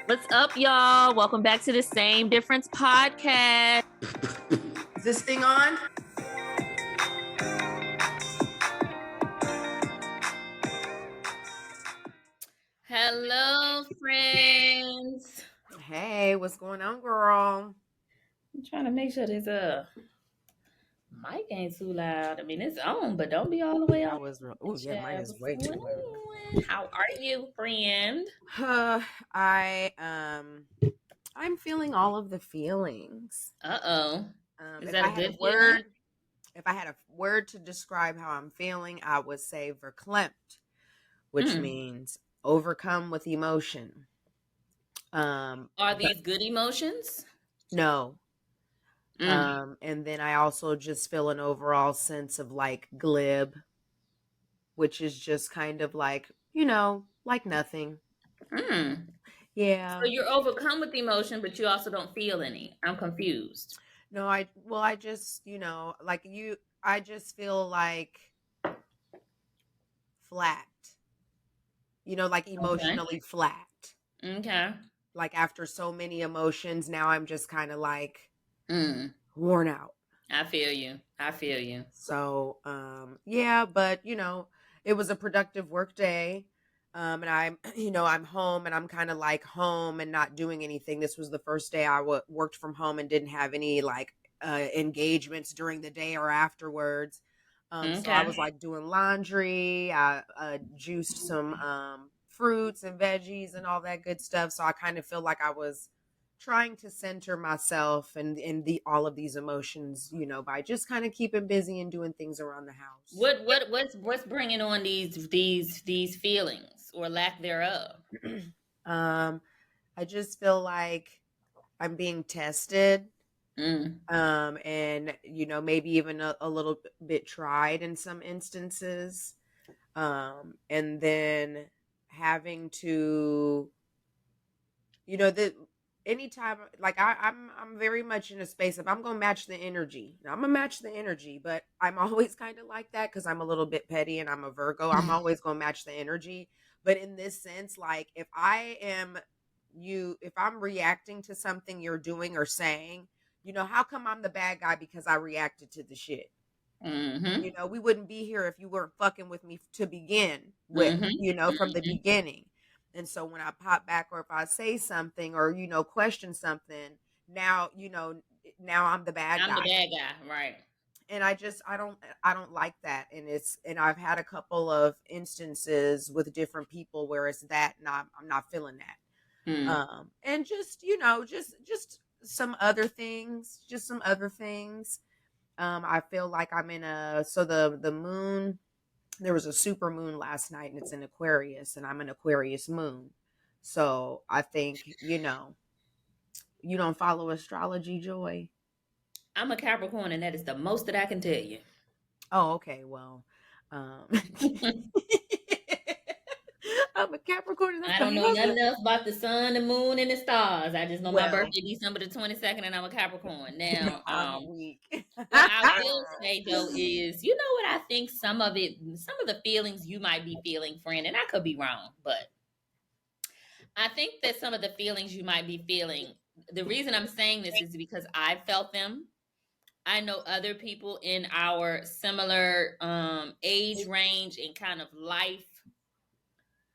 What's up, y'all? Welcome back to the Same Difference podcast. Is this thing on? Hello, friends. Hey, what's going on, girl? I'm trying to make sure this mic ain't too loud. I mean, it's on, but don't be all the way That on. was real. Oh, yeah, mine is What's way too going loud. on? How are you, friend? I'm feeling all of the feelings. Uh-oh. Is If that I a had a good feeling? word to describe how I'm feeling, I would say verklempt, which Mm. means overcome with emotion. Are But these good emotions? no. Mm. And then I also just feel an overall sense of like glib, which is just kind of like, like nothing. Mm. So Yeah. you're overcome with emotion, but you also don't feel any. I'm confused. No, I just, I just feel like flat, like Okay. emotionally flat. Okay. Like after so many emotions, now I'm just kind of like Mm. worn out. I feel you. I feel you. So, yeah, but it was a productive work day. And I'm, I'm home and I'm kind of like home and not doing anything. This was the first day I worked from home and didn't have any like engagements during the day or afterwards. So I Okay. was like doing laundry. I juiced some fruits and veggies and all that good stuff. So I kind of feel like I was trying to center myself and in the all of these emotions, by just kind of keeping busy and doing things around the house. What's bringing on these feelings or lack thereof? um, I just feel like I'm being tested, Mm. and maybe even a little bit tried in some instances, and then having to that anytime like I'm very much in a space of I'm gonna match the energy. I'm gonna match the energy, but I'm always kind of like that because I'm a little bit petty and I'm a Virgo. I'm always gonna match the energy. But in this sense, like if I'm reacting to something you're doing or saying, how come I'm the bad guy because I reacted to the shit? Mm-hmm. We wouldn't be here if you weren't fucking with me to begin with, Mm-hmm. from the Mm-hmm. beginning. And so when I pop back or if I say something or, question something, now, now I'm the bad I'm the guy. bad guy, right? And I don't like that. And I've had a couple of instances with different people where it's that and I'm not feeling that. Mm. And just, just some other things. I feel like I'm in the moon. There was a super moon last night, and it's in Aquarius, and I'm an Aquarius moon. So I think you don't follow astrology, Joy. I'm a Capricorn, and that is the most that I can tell you. Oh, okay. Well, um, I'm a Capricorn, and that's I the don't know most. nothing else about the sun, the moon, and the stars. I just know my Well, birthday, December the 22nd, and I'm a Capricorn. Now, I'm weak. what I will say though is, you know what I think some of the feelings you might be feeling, friend, and I could be wrong, but I think that some of the feelings you might be feeling, the reason I'm saying this is because I felt them. I know other people in our similar age range and kind of life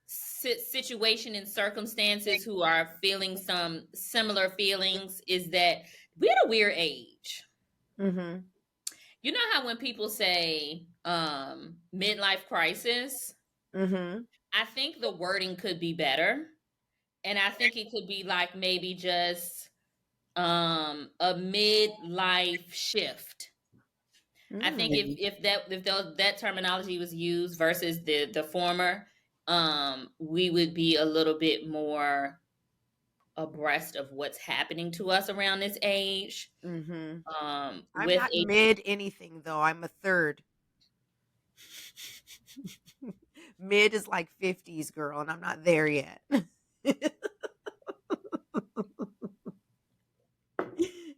situation and circumstances who are feeling some similar feelings is that we're at a weird age. Mm-hmm. You know how when people say midlife crisis, Mm-hmm. I think the wording could be better. And I think it could be like maybe just a midlife shift. I think Mm. if that terminology was used versus the former, we would be a little bit more abreast of what's happening to us around this age. Mm-hmm. I'm With not a mid anything though. I'm a third. Mid is like 50s, girl, and I'm not there yet.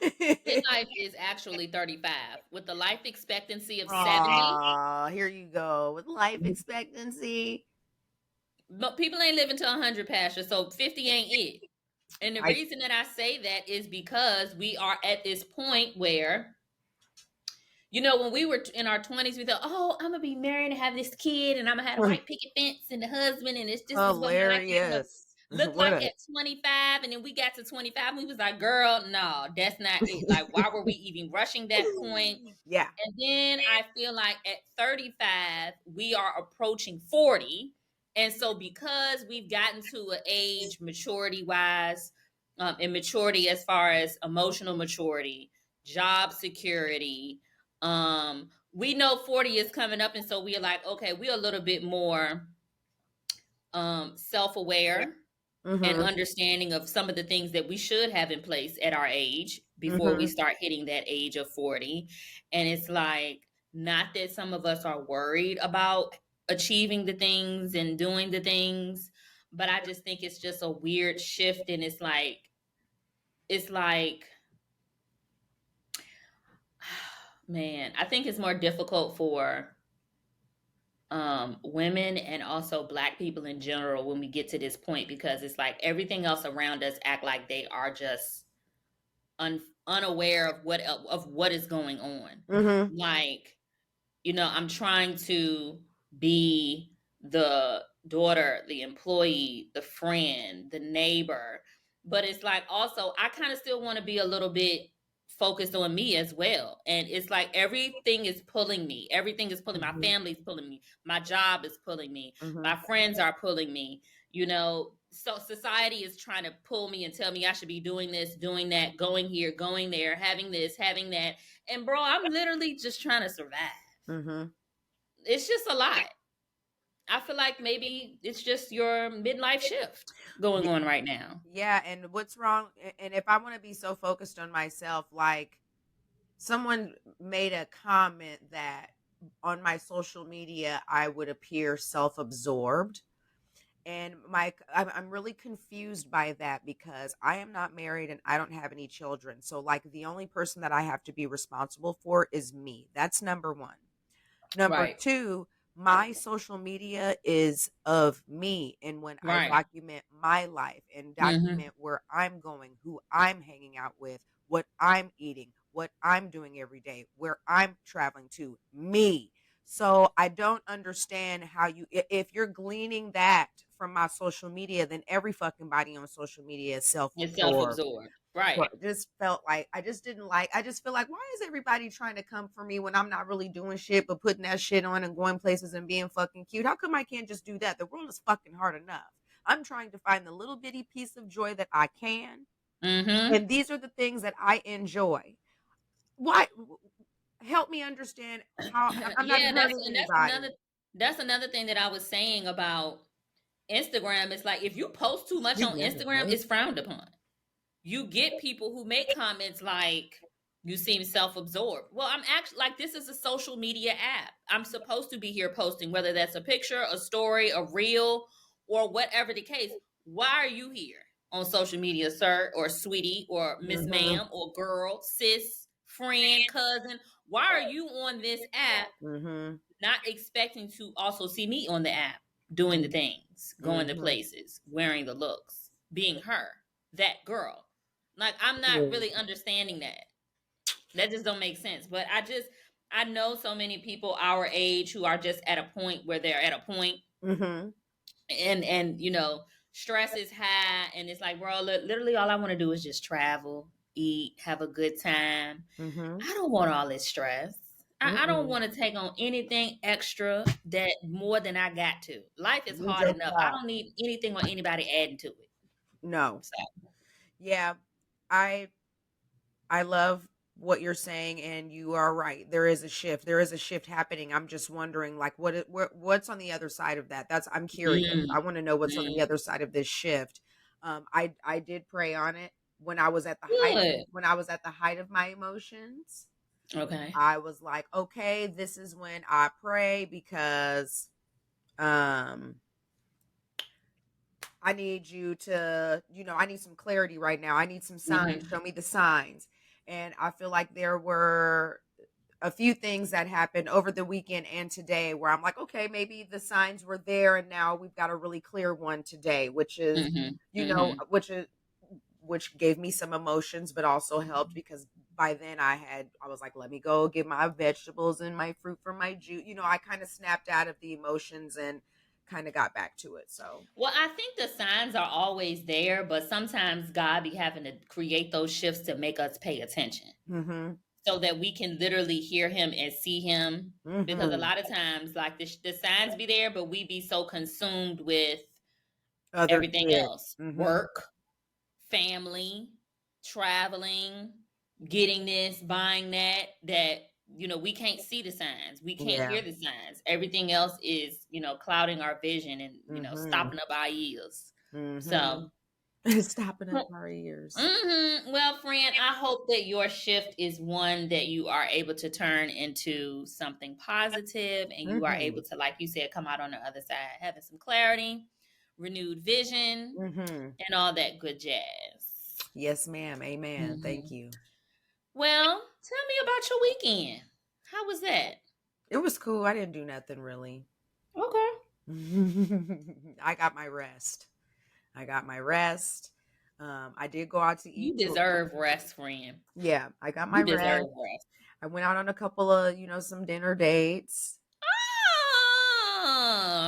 midlife is actually 35 with the life expectancy of 70. Aw, here you go with life expectancy. But people ain't living to 100 past you, so 50 ain't it. And the I reason that I say that is because we are at this point where, when we were in our 20s, we thought, oh, I'm going to be married and have this kid, and I'm going to have a white picket fence and the husband, and this is what my life is going to hilarious. look What like a at 25. And then we got to 25, and we was like, girl, no, that's not it. Like, why were we even rushing that point? yeah. And then I feel like at 35, we are approaching 40. And so because we've gotten to an age maturity wise, and maturity as far as emotional maturity, job security, we know 40 is coming up. And so we're like, okay, we're a little bit more self-aware and Mhm. understanding of some of the things that we should have in place at our age before we Mhm. start hitting that age of 40. And it's like, not that some of us are worried about achieving the things and doing the things, but I just think it's just a weird shift. And it's like, man, I think it's more difficult for women and also black people in general when we get to this point, because it's like everything else around us act like they are just unaware of what is going on. Mhm. Like, I'm trying to be the daughter, the employee, the friend, the neighbor, but it's like also I kind of still want to be a little bit focused on me as well. And it's like everything is pulling me. Everything is pulling my Mhm. family's pulling me. My job is pulling me. My Mhm. friends are pulling me. So society is trying to pull me and tell me I should be doing this, doing that, going here, going there, having this, having that. And bro, I'm literally just trying to survive. Mhm. It's just a lot. I feel like maybe it's just your midlife shift going on right now. Yeah, and what's wrong and if I want to be so focused on myself, like someone made a comment that on my social media I would appear self-absorbed. And I'm really confused by that because I am not married and I don't have any children. So like the only person that I have to be responsible for is me. That's number 1. Number Right. 2, my social media is of me, and when I Right. document my life and Mhm. document where I'm going, who I'm hanging out with, what I'm eating, what I'm doing every day, where I'm traveling to, me. So I don't understand how if you're gleaning that from my social media, then every fucking body on social media is It's self-absorbed. self-absorbed. Right. But just felt like I just didn't like I just feel like why is everybody trying to come for me when I'm not really doing shit but putting that shit on and going places and being fucking cute? How come I can't just do that? The world is fucking hard enough. I'm trying to find the little bitty piece of joy that I can. Mhm. And these are the things that I enjoy. Why help me understand how I'm not Yeah, that's hurting and anybody. that's another thing that I was saying about Instagram. It's like if you post too much on Instagram, it's frowned upon. You get people who make comments like, you seem self-absorbed. Well, I'm actually like, this is a social media app. I'm supposed to be here posting, whether that's a picture, a story, a reel, or whatever the case. Why are you here on social media, sir, or sweetie, or miss Mhm. ma'am, or girl, sis, friend, cousin? Why are you on this app, Mhm. not expecting to also see me on the app, doing the things, going to Mhm. places, wearing the looks, being her, that girl? Like, I'm not Yeah. really understanding that. That just don't make sense. But I know so many people our age who are just at a point where they're at a point, Mhm. and stress is high, and it's like, bro, literally all I want to do is just travel, eat, have a good time. Mhm. I don't want all this stress. I don't Mm-mm. want to take on anything extra that more than I got to. Life is You hard just enough. I got don't need anything or anybody adding to it. no. So, Yeah. I I love what you're saying, and you are right. There is a shift. There is a shift happening. I'm just wondering, like, what's on the other side of that? That's I'm curious. mm, I want to know what's on the mm, other side of this shift. I did pray on it when I was at the height good. when I was at the height of my emotions. Okay. I was like, okay, this is when I pray because um I need you to, I need some clarity right now. I need some signs. Hmm. Show me the signs. And I feel like there were a few things that happened over the weekend and today where I'm like, okay, maybe the signs were there and now we've got a really clear one today, which is, Hmm. Hmm. which is which gave me some emotions, but also helped because by then I was like, let me go get my vegetables and my fruit from my juice. I kind of snapped out of the emotions and kind of got back to it. So, Well, I think the signs are always there, but sometimes God be having to create those shifts to make us pay attention hmm so that we can literally hear him and see him. Because a hmm lot of times, like the signs be there, but we be so consumed with other everything shit. else, Hmm work, family, traveling, getting this, buying that, that, we can't see the signs. We can't Yeah. hear the signs. Everything else is, clouding our vision and, hmm stopping up our ears. So, hmm Stopping up our ears. well, friend, I hope that your shift is one that you are able to turn into something positive and you are able hmm to, like you said, come out on the other side, having some clarity, renewed vision, hmm and all that good jazz. Yes, ma'am. Amen. Thank hmm you. Well, tell me about your weekend. How was that? It was cool. I didn't do nothing really. Okay. I got my rest. I got my rest. I did go out to You eat too. deserve rest, friend. Yeah, I got my You deserve rest. rest. I went out on a couple of, some dinner dates.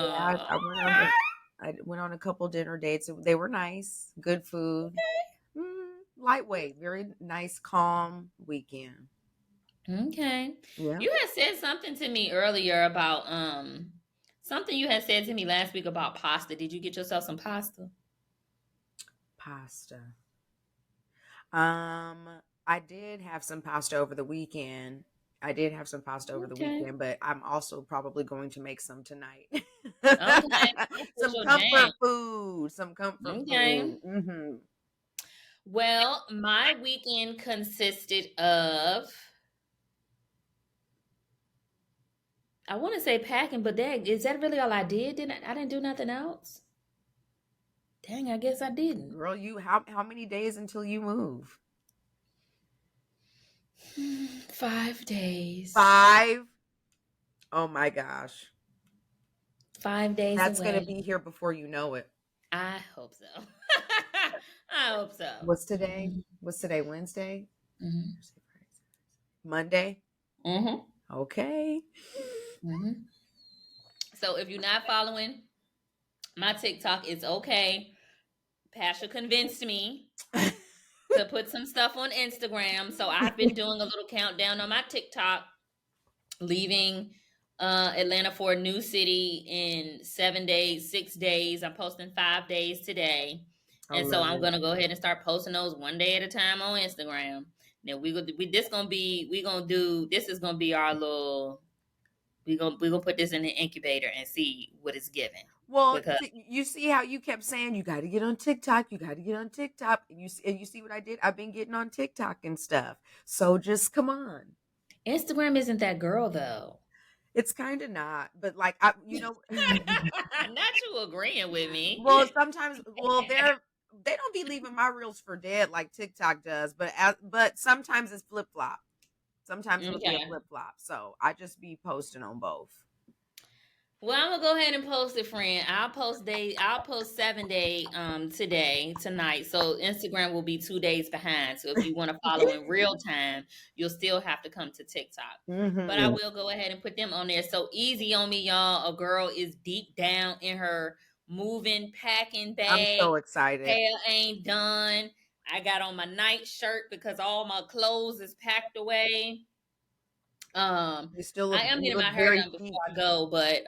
Yeah, Oh, I went on a couple dinner dates. They were nice, good food, lightweight, very nice, calm weekend. okay. Yeah, You had said something to me earlier about something you had said to me last week about pasta. Did you get yourself some pasta? pasta. I did have some pasta over the weekend. I did have some pasta over the Okay. weekend, but I'm also probably going to make some tonight. Okay. That's Some your jam. comfort food. Some comfort Okay. food. Hmm Well, my weekend consisted of I want to say packing, but dang, is that really all I did? I didn't do nothing else? Dang, I guess I didn't. Girl, how many days until you move? 5 days. 5. Oh my gosh. 5 days That's gonna away. be here before you know it. I hope so. I hope so. What's today? What's today? Wednesday? Hmm Thursday, Friday, Saturday, Monday? hmm Okay. hmm So if you're not following my TikTok, it's okay. Pasha convinced me to put some stuff on Instagram. So I've been doing a little countdown on my TikTok, leaving Atlanta for a new city in 7 days, 6 days. I'm posting 5 days today. I And so love I'm it. gonna go ahead and start posting those one day at a time on Instagram. Now this is gonna be our little we gonna put this in the incubator and see what it's giving. Well, Because you see how you kept saying you got to get on TikTok, you got to get on TikTok, and you see what I did? I've been getting on TikTok and stuff. So just come on. Instagram isn't that girl though. It's kind of not, but like Not you agreeing with me. well, sometimes they don't be leaving my reels for dead like TikTok does, but sometimes it's flip flop. Sometimes it'll be a Okay. flip flop. So I just be posting on both. Well, I'm gonna go ahead and post it, friend. I'll post 7 day tonight. So Instagram will be 2 days behind. So if you want to follow in real time, you'll still have to come to TikTok. But I hmm will go ahead and put them on there. So easy on me, y'all. A girl is deep down in her moving, packing I'm bag. so excited. Hair ain't done. I got on my night shirt because all my clothes is packed away. Um, You still look I am you getting look my hair very done before chic. I go, but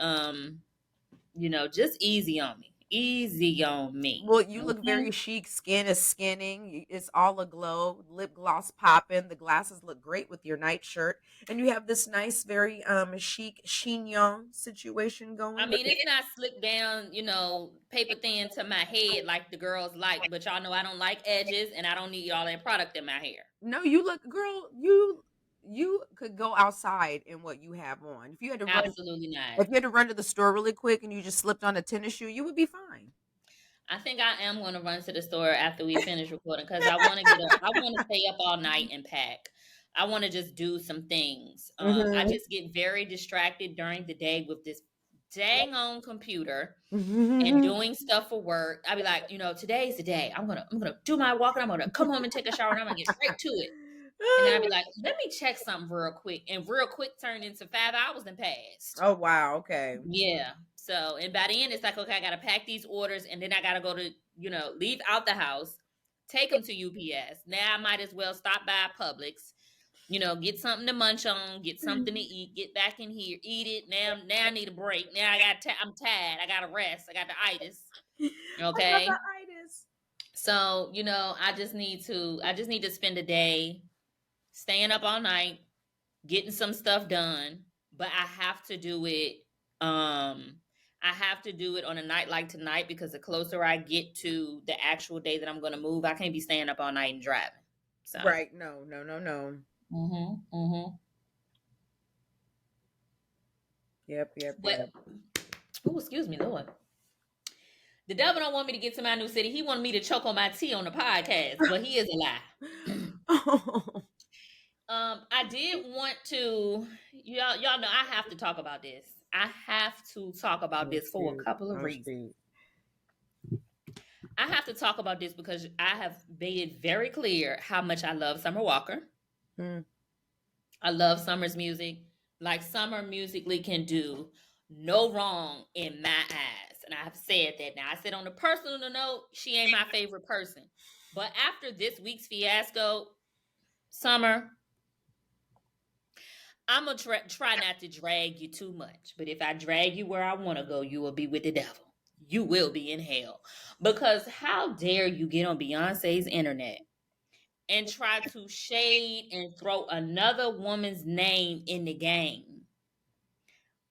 just easy on me. Easy on me. Well, you look Okay. very chic. Skin is skinning. It's all aglow. Lip gloss popping. The glasses look great with your nightshirt, and you have this nice, very chic chignon situation I going. mean, it's not slicked down, paper thin to my head like the girls like, but y'all know I don't like edges and I don't need all that product in my hair. No, you look, girl. You could go outside in what you have on. Absolutely not. If you had to run to the store really quick and you just slipped on a tennis shoe, you would be fine. I think I am going to run to the store after we finish recording because I want to stay up all night and pack. I want to just do some things. I hmm just get very distracted during the day with this dang on computer and Mhm. doing stuff for work. I'd be like, today's the day. I'm gonna do my walk and I'm gonna come home and take a shower and I'm gonna get right to it. And then I'd be like, let me check something real quick. And real quick turned into 5 hours and passed. Oh wow, okay. Yeah. So, and by the end, it's like, okay, I got to pack these orders and then I got to go to, leave out the house, take them to UPS. Now I might as well stop by Publix, get something to munch on, get something to eat, get back in here, eat it. Now I need a break. Now I'm tired. I got to rest. I got the itis. I got the Okay. itis. So, I just need to spend a day staying up all night, getting some stuff done, but I have to do it on a night like tonight because the closer I get to the actual day that I'm going to move, I can't be staying up all night and driving. So, Right. No, no, no, no. mhm. Yep, yep, But yep. oh, excuse me, Lord. The devil don't want me to get to my new city. He wanted me to choke on my tea on the podcast, but he is a lie. Oh, I did want to y'all know I have to talk about this. I have to talk about oh this for a shoot. couple of Oh reasons. shoot. I have to talk about this because I have made it very clear how much I love Summer Walker. Hmm. I love Summer's music. Like Summer musically can do no wrong in my eyes. And I've said that now. I said on a personal note, she ain't my favorite person. But after this week's fiasco, Summer, I'm going to try not to drag you too much. But if I drag you where I want to go, you will be with the devil. You will be in hell. Because how dare you get on Beyonce's internet and try to shade and throw another woman's name in the game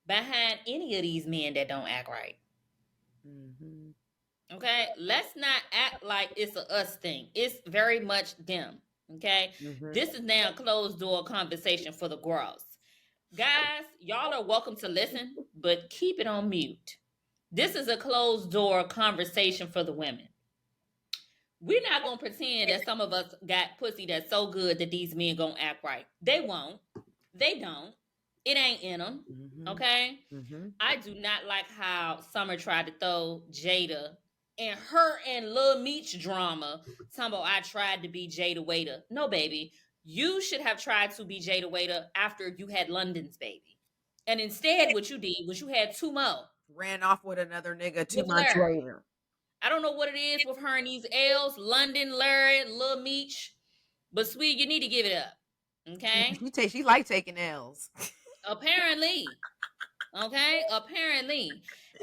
behind any of these men that don't act right? Mm-hmm. Okay? Let's not act like it's a us thing. It's very much them. Okay? Mm-hmm. This is now a closed door conversation for the girls. Guys, y'all are welcome to listen, but keep it on mute. This is a closed door conversation for the women. We're not gonna pretend that some of us got pussy that's so good that these men gonna act right. They won't. They don't. It ain't in them. Mm-hmm. Okay. Mm-hmm. I do not like how Summer tried to throw Jada and her and Lil Meech drama. Talking about I tried to be Jada Waiter. No, baby. You should have tried to be Jada Waiter after you had London's baby. And instead, what you did was you had two more Ran off with another nigga two with months Larry. later. I don't know what it is with her and these L's, London, Larry, Lil Meech, but sweet, you need to give it up. Okay? She like taking L's. Apparently. Okay? Apparently.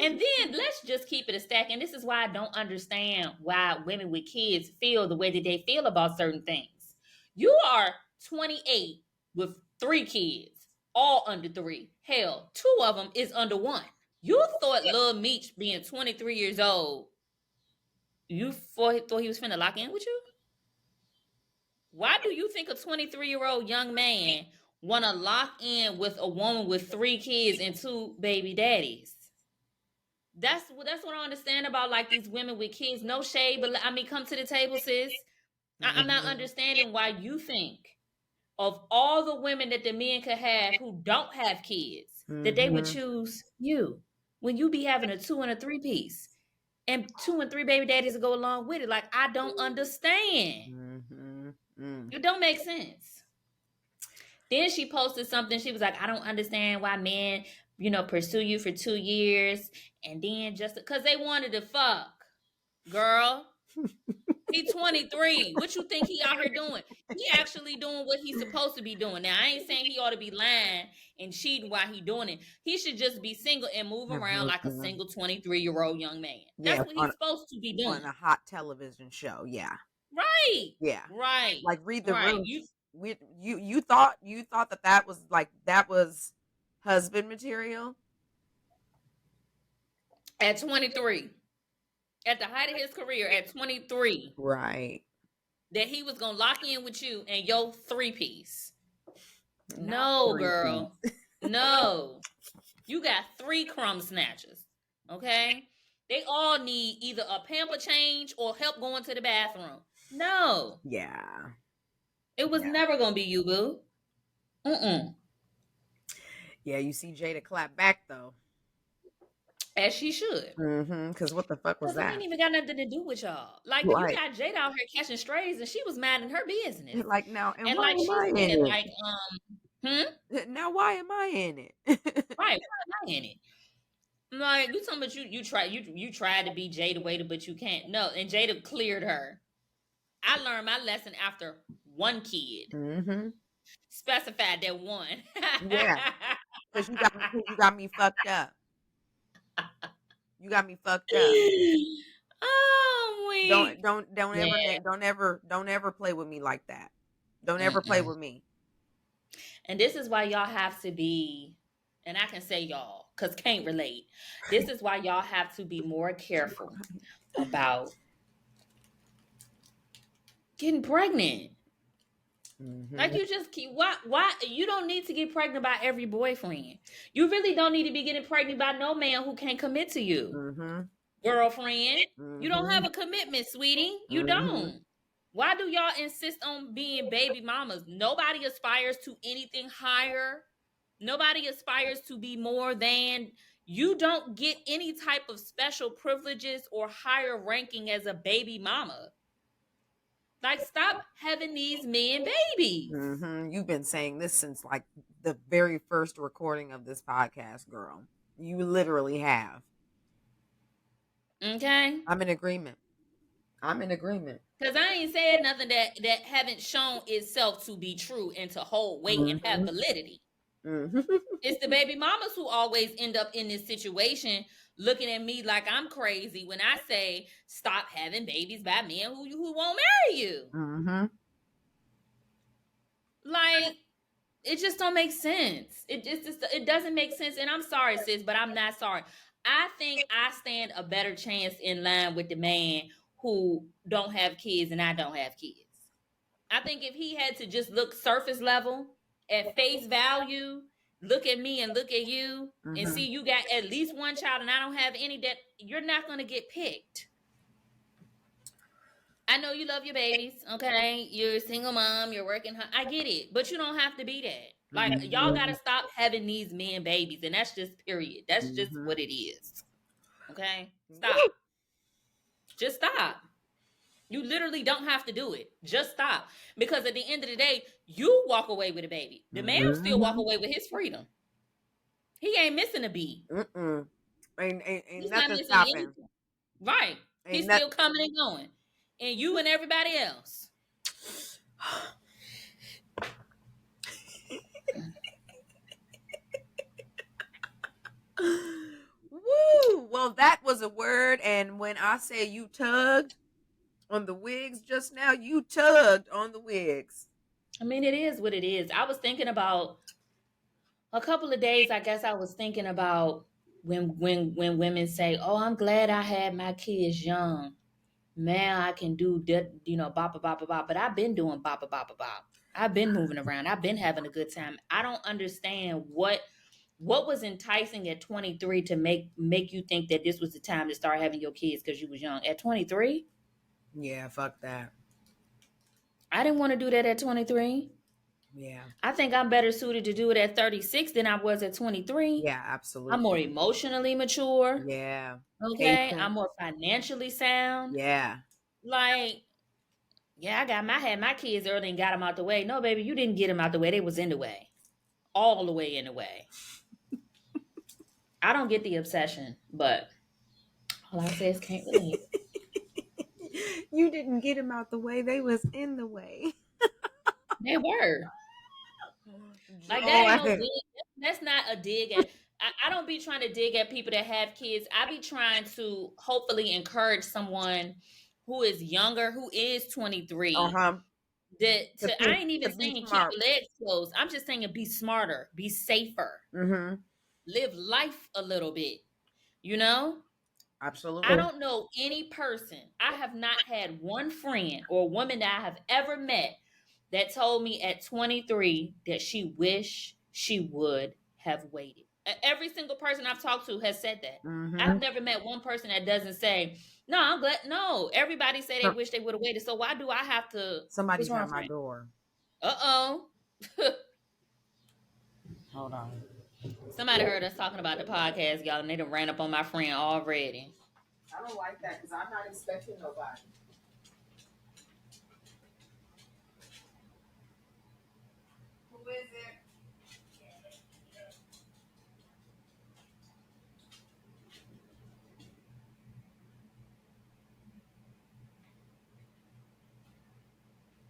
And then let's just keep it a stack. And this is why I don't understand why women with kids feel the way that they feel about certain things. You are 28 with 3 kids, all under 3. Hell, 2 of them is under 1. You thought Lil Meech being 23 years old, you thought he was finna lock in with you? Why do you think a 23-year-old young man want to lock in with a woman with 3 kids and 2 baby daddies? That's what I understand about like these women with kids. No shade, but I mean, come to the table, sis. I'm not Mm-hmm. understanding why you think of all the women that the men could have who don't have kids that they would Mm-hmm. choose you when you be having a 2 and a 3 piece and 2 and 3 baby daddies to go along with it. Like I don't understand. Mm-hmm. Mm. It don't make sense. Then she posted something. She was like, I don't understand why men, pursue you for 2 years and then just because they wanted to fuck. Girl, he 23. What you think he out here doing? He actually doing what he's supposed to be doing. Now, I ain't saying he ought to be lying and cheating while he doing it. He should just be single and move around like a Mhm. single 23-year-old young man. Yeah, That's what he's supposed to be on doing. a hot television show. Yeah. Right. Yeah. Right. Like read the Right. room. You thought that was like that was husband material? At 23. At the height of his career at 23, Right. that he was gonna lock in with you and your 3 piece. Not No, three piece. girl. No. You got 3 crumb snatchers. Okay? They all need either a pamper change or help going to the bathroom. No. Yeah. It was Yeah. never gonna be you, boo. Mm-mm. Yeah, you see Jada clap back though. as she should. Because what the fuck was Cause I that? ain't even got nothing to do with y'all. Like you Like, got Jada out here catching strays, and she was minding her business. like now, and And why like am she I said, in like Now, why am I in it? right, why am I in it? Like you talking about you tried to be Jada Waiter, but you can't. No, and Jada cleared her. I learned my lesson after one kid. hmm Specified that one. Yeah, because you got me fucked up. You got me fucked up. Oh, weak. Yeah. Don't ever play with me like that. Don't ever play Mm-mm. with me. And this is why y'all have to be, and I can say y'all because can't relate. This is why y'all have to be more careful about getting pregnant. Like hmm you just keep why you don't need to get pregnant by every boyfriend. You really don't need to be getting pregnant by no man who can't commit to you. hmm Girlfriend, you don't have hmm a commitment, sweetie. You hmm don't. Why do y'all insist on being baby mamas? Nobody aspires to anything higher. Nobody aspires to be more than. You don't get any type of special privileges or higher ranking as a baby mama. Like, stop having these men babies. You've been saying this since like the very first recording of this podcast, girl. You literally have. Okay? I'm in agreement. I'm in agreement. Because I ain't said nothing that haven't shown itself to be true and to hold weight and have hmm validity. hmm It's the baby mamas who always end up in this situation looking at me like I'm crazy when I say stop having babies by men who won't marry you. hmm Like it just don't make sense. It doesn't make sense. And I'm sorry, sis, but I'm not sorry. I think I stand a better chance in line with the man who don't have kids and I don't have kids. I think if he had to just look surface level at face value, look at me and look at you and hmm see you got at least one child and I don't have any, that you're not going to get picked. I know you love your babies, okay? You're a single mom, you're working. I get it, but you don't have to be that. Like y'all got to hmm stop having these men babies, and that's just period. That's just hmm what it is. Okay, stop. Woo! Just stop. You literally don't have to do it. Just stop. Because at the end of the day, you walk away with a baby. The man still walk hmm away with his freedom. He ain't missing a beat. Mm-mm. Ain't He's not nothing missing stopping. anything. Right. Ain't He's that. still coming and going. And you and everybody else. Woo! Well, that was a word, and when I say you tugged on the wigs just now, you tugged on the wigs. I mean, it is what it is. I was thinking about a couple of days, I guess I was thinking about when women say, "Oh, I'm glad I had my kids young. Man, I can do that, bop, bop, bop, bop." But I've been doing bop, bop, bop, bop. I've been moving around. I've been having a good time. I don't understand what was enticing at 23 to make you think that this was the time to start having your kids because you was young. At 23, Yeah, fuck that. I didn't want to do that at 23. Yeah. I think I'm better suited to do it at 36 than I was at 23. Yeah, I'm more absolutely. emotionally mature. Yeah. Okay. I'm Patient. more financially sound. Yeah. Like, yeah, I had my kids early and got them out the way. No, baby, you didn't get them out the way. They was in the way. All the way in the way. I don't get the obsession, but all I say is can't relate. You didn't get him out the way. They was in the way. They were. Like that ain't no Joy. dig. That's not a dig at. I don't be trying to dig at people that have kids. I be trying to hopefully encourage someone who is younger, who is 23. Uh-huh. That To I think, ain't to even be saying keep smart. your legs closed. I'm just saying be smarter, be safer, Mm-hmm. live life a little bit. You know, I Absolutely. don't know any person. I have not had one friend or woman that I have ever met that told me at 23 that she wish she would have waited. Every single person I've talked to has said that. I've Mm-hmm. never met one person that doesn't say, "No, I'm glad." No, everybody say they wish they would have waited. So why do I have to? What's Somebody's at wrong, my friend? door. Uh oh. Hold on. Somebody heard us talking about the podcast, y'all, and they done ran up on my friend already. I don't like that because I'm not expecting nobody. Who is it?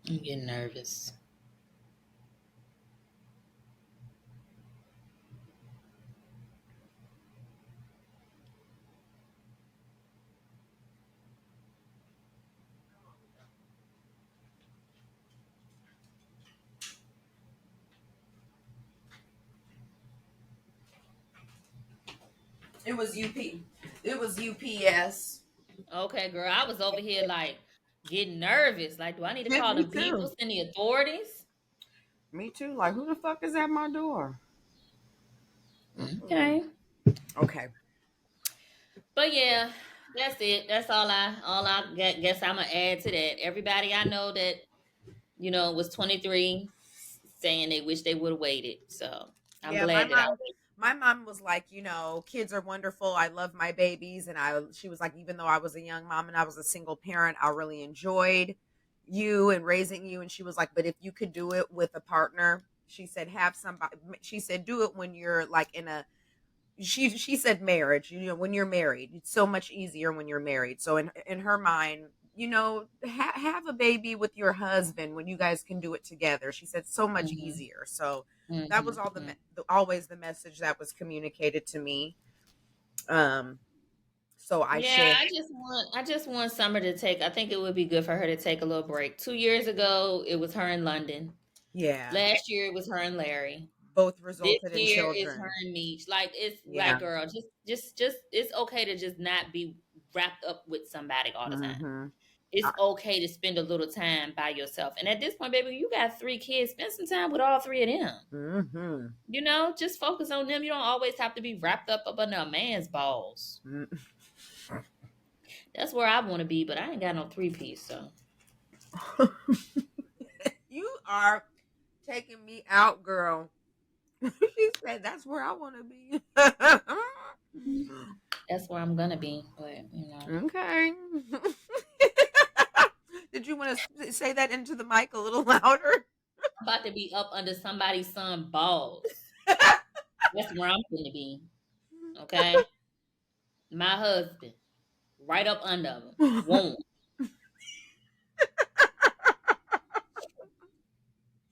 I'm getting nervous. It was UP. It was UPS. Okay, girl, I was over here like getting nervous. Like, do I need to Yeah, call me them people, too. send the authorities? Me too. Like, who the fuck is at my door? Mm-mm. Okay. Okay. But yeah, that's it. That's all I guess I'm gonna add to that. Everybody I know that, was 23 saying they wish they would have waited. So I'm Yeah, my glad that I mom. My mom was like, kids are wonderful. I love my babies, and she was like, even though I was a young mom and I was a single parent, I really enjoyed you and raising you. And she was like, but if you could do it with a partner, she said, have somebody. She said, do it when you're like in a she said marriage, when you're married it's so much easier when you're married. So in her mind, have a baby with your husband when you guys can do it together. She said so much Mhm. easier. So that was Mhm. all Mhm. always the message that was communicated to me. um so I Yeah, share. I just want Summer to take. I think it would be good for her to take a little break. 2 years ago, it was her in London. Yeah, Last year, it was her and Larry. both This resulted in year is her children. and me. Like it's like, Yeah. girl, just it's okay to just not be wrapped up with somebody all the time. Mm-hmm. It's okay to spend a little time by yourself. And at this point, baby, you got 3 kids. Spend some time with all 3 of them. Mm-hmm. Just focus on them. You don't always have to be wrapped up under a man's balls. That's where I want to be, but I ain't got no 3 piece. So You are taking me out, girl. She said that's where I want to be. that's where I'm gonna be. But. Okay. Did you want to say that into the mic a little louder? I'm about to be up under somebody's son balls. That's where I'm gonna be. Okay, my husband, right up under him. Won't.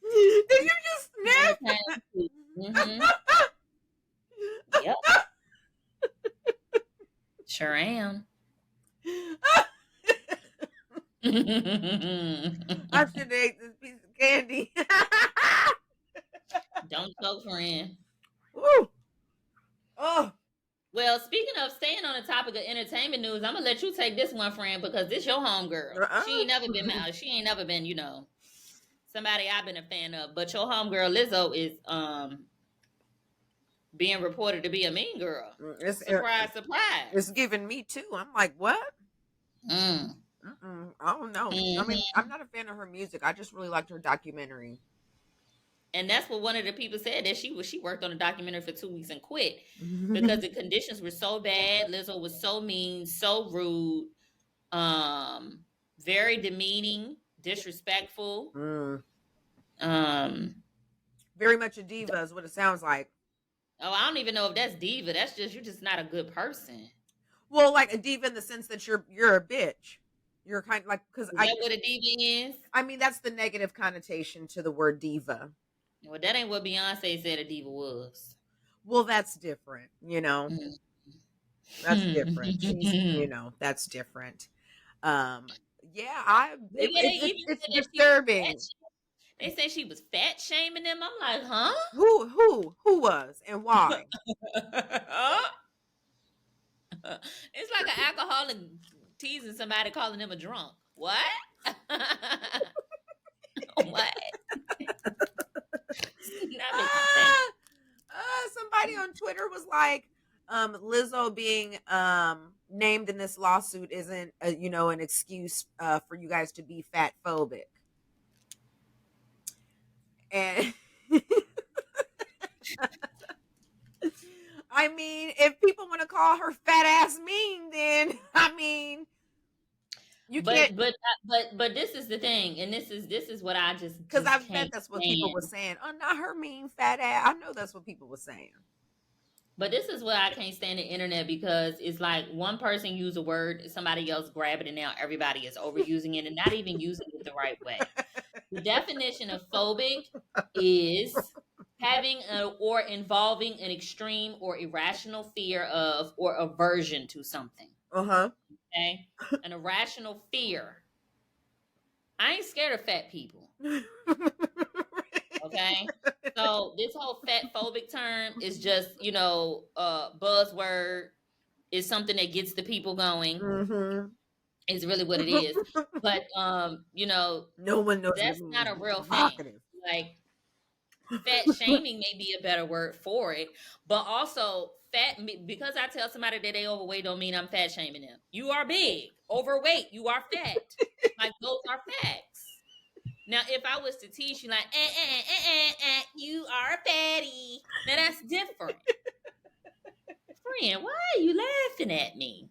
Did you just Okay. sniff? Mm-hmm. Yep. Sure am. I should have ate this piece of candy. Don't choke, friend. Woo. Oh. Well, speaking of staying on the topic of entertainment news, I'm gonna let you take this one, friend, because this your home girl. She Uh-uh. ain't never been mad. She ain't never been, somebody I've been a fan of. But your home girl Lizzo is being reported to be a mean girl. It's Surprise, surprise. it's giving me too. I'm like, what? Mm. I don't know. I mean, Hmm. I'm not a fan of her music. I just really liked her documentary. And that's what one of the people said, that she worked on a documentary for 2 weeks and quit because the conditions were so bad. Lizzo was so mean, so rude, um, very demeaning, disrespectful. Mm. Um, Very much a diva is what it sounds like. oh, I don't even know if that's diva. That's just you're just not a good person. Well, like a diva in the sense that you're a bitch. You're kind of like because Is that what a diva is? I mean that's the negative connotation to the word diva. Well, that ain't what Beyonce said a diva was. Well, that's different. Mm. That's different. She's that's different. Um, yeah, I But yeah, they even it's said that she was disturbing. they say she was fat shaming them. I'm like, huh? Who was and why? It's like an alcoholic teasing somebody, calling them a drunk. What? What? Not making sense. Ah, somebody on Twitter was like, Lizzo being named in this lawsuit isn't an excuse for you guys to be fat phobic. And I mean, if people want to call her fat ass mean, then I mean, you can't. But this is the thing, and this is what I just Because I just bet can't that's what people were stand. saying. Oh, not her mean fat ass. I know that's what people were saying. But this is why I can't stand the internet, because it's like one person use a word, somebody else grab it, and now everybody is overusing it and not even using it the right way. The definition of phobic is having or involving an extreme or irrational fear of or aversion to something. Uh huh. Okay, an irrational fear. I ain't scared of fat people. Okay. So this whole fat phobic term is just, buzzword. Is something that gets the people going. Mm-hmm. Is really what it is. But No one knows what it that's means. not a It's real thing. provocative. Like, fat shaming may be a better word for it, but also because I tell somebody that they overweight don't mean I'm fat shaming them. You are big, overweight, you are fat. Like, those are facts. Now, if I was to teach you like, you are a fatty, now that's different. Friend, why are you laughing at me?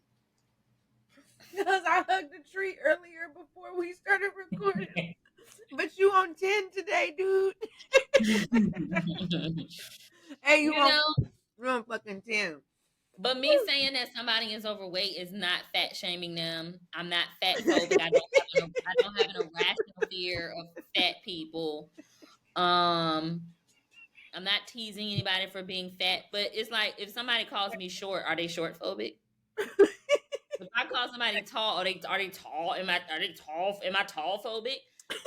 Because I hugged a tree earlier before we started recording. But you on 10 today, dude. Hey, You know, you on fucking 10. but me saying that somebody is overweight is not fat shaming them. I'm not fat phobic. I don't have an irrational fear of fat people. Um, I'm not teasing anybody for being fat, but it's like, if somebody calls me short, are they short phobic? If I call somebody tall, are they tall? Are they tall? Am I tall phobic?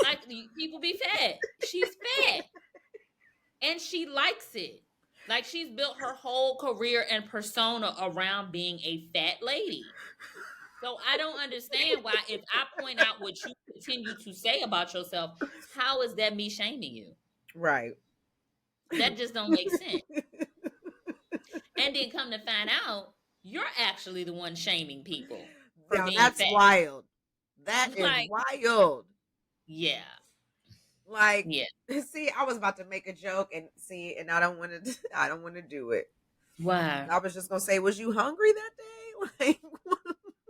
Like, people be fat. She's fat, and she likes it. Like, she's built her whole career and persona around being a fat lady. So I don't understand why, if I point out what you continue to say about yourself, how is that me shaming you? Right. That just don't make sense. And then come to find out, you're actually the one shaming people for Now being that's fat. wild. That is Like, wild. yeah, Like, yeah. see, I was about to make a joke and see, and I don't want to. I don't want to do it. Why? I was just gonna say, was you hungry that day? Like,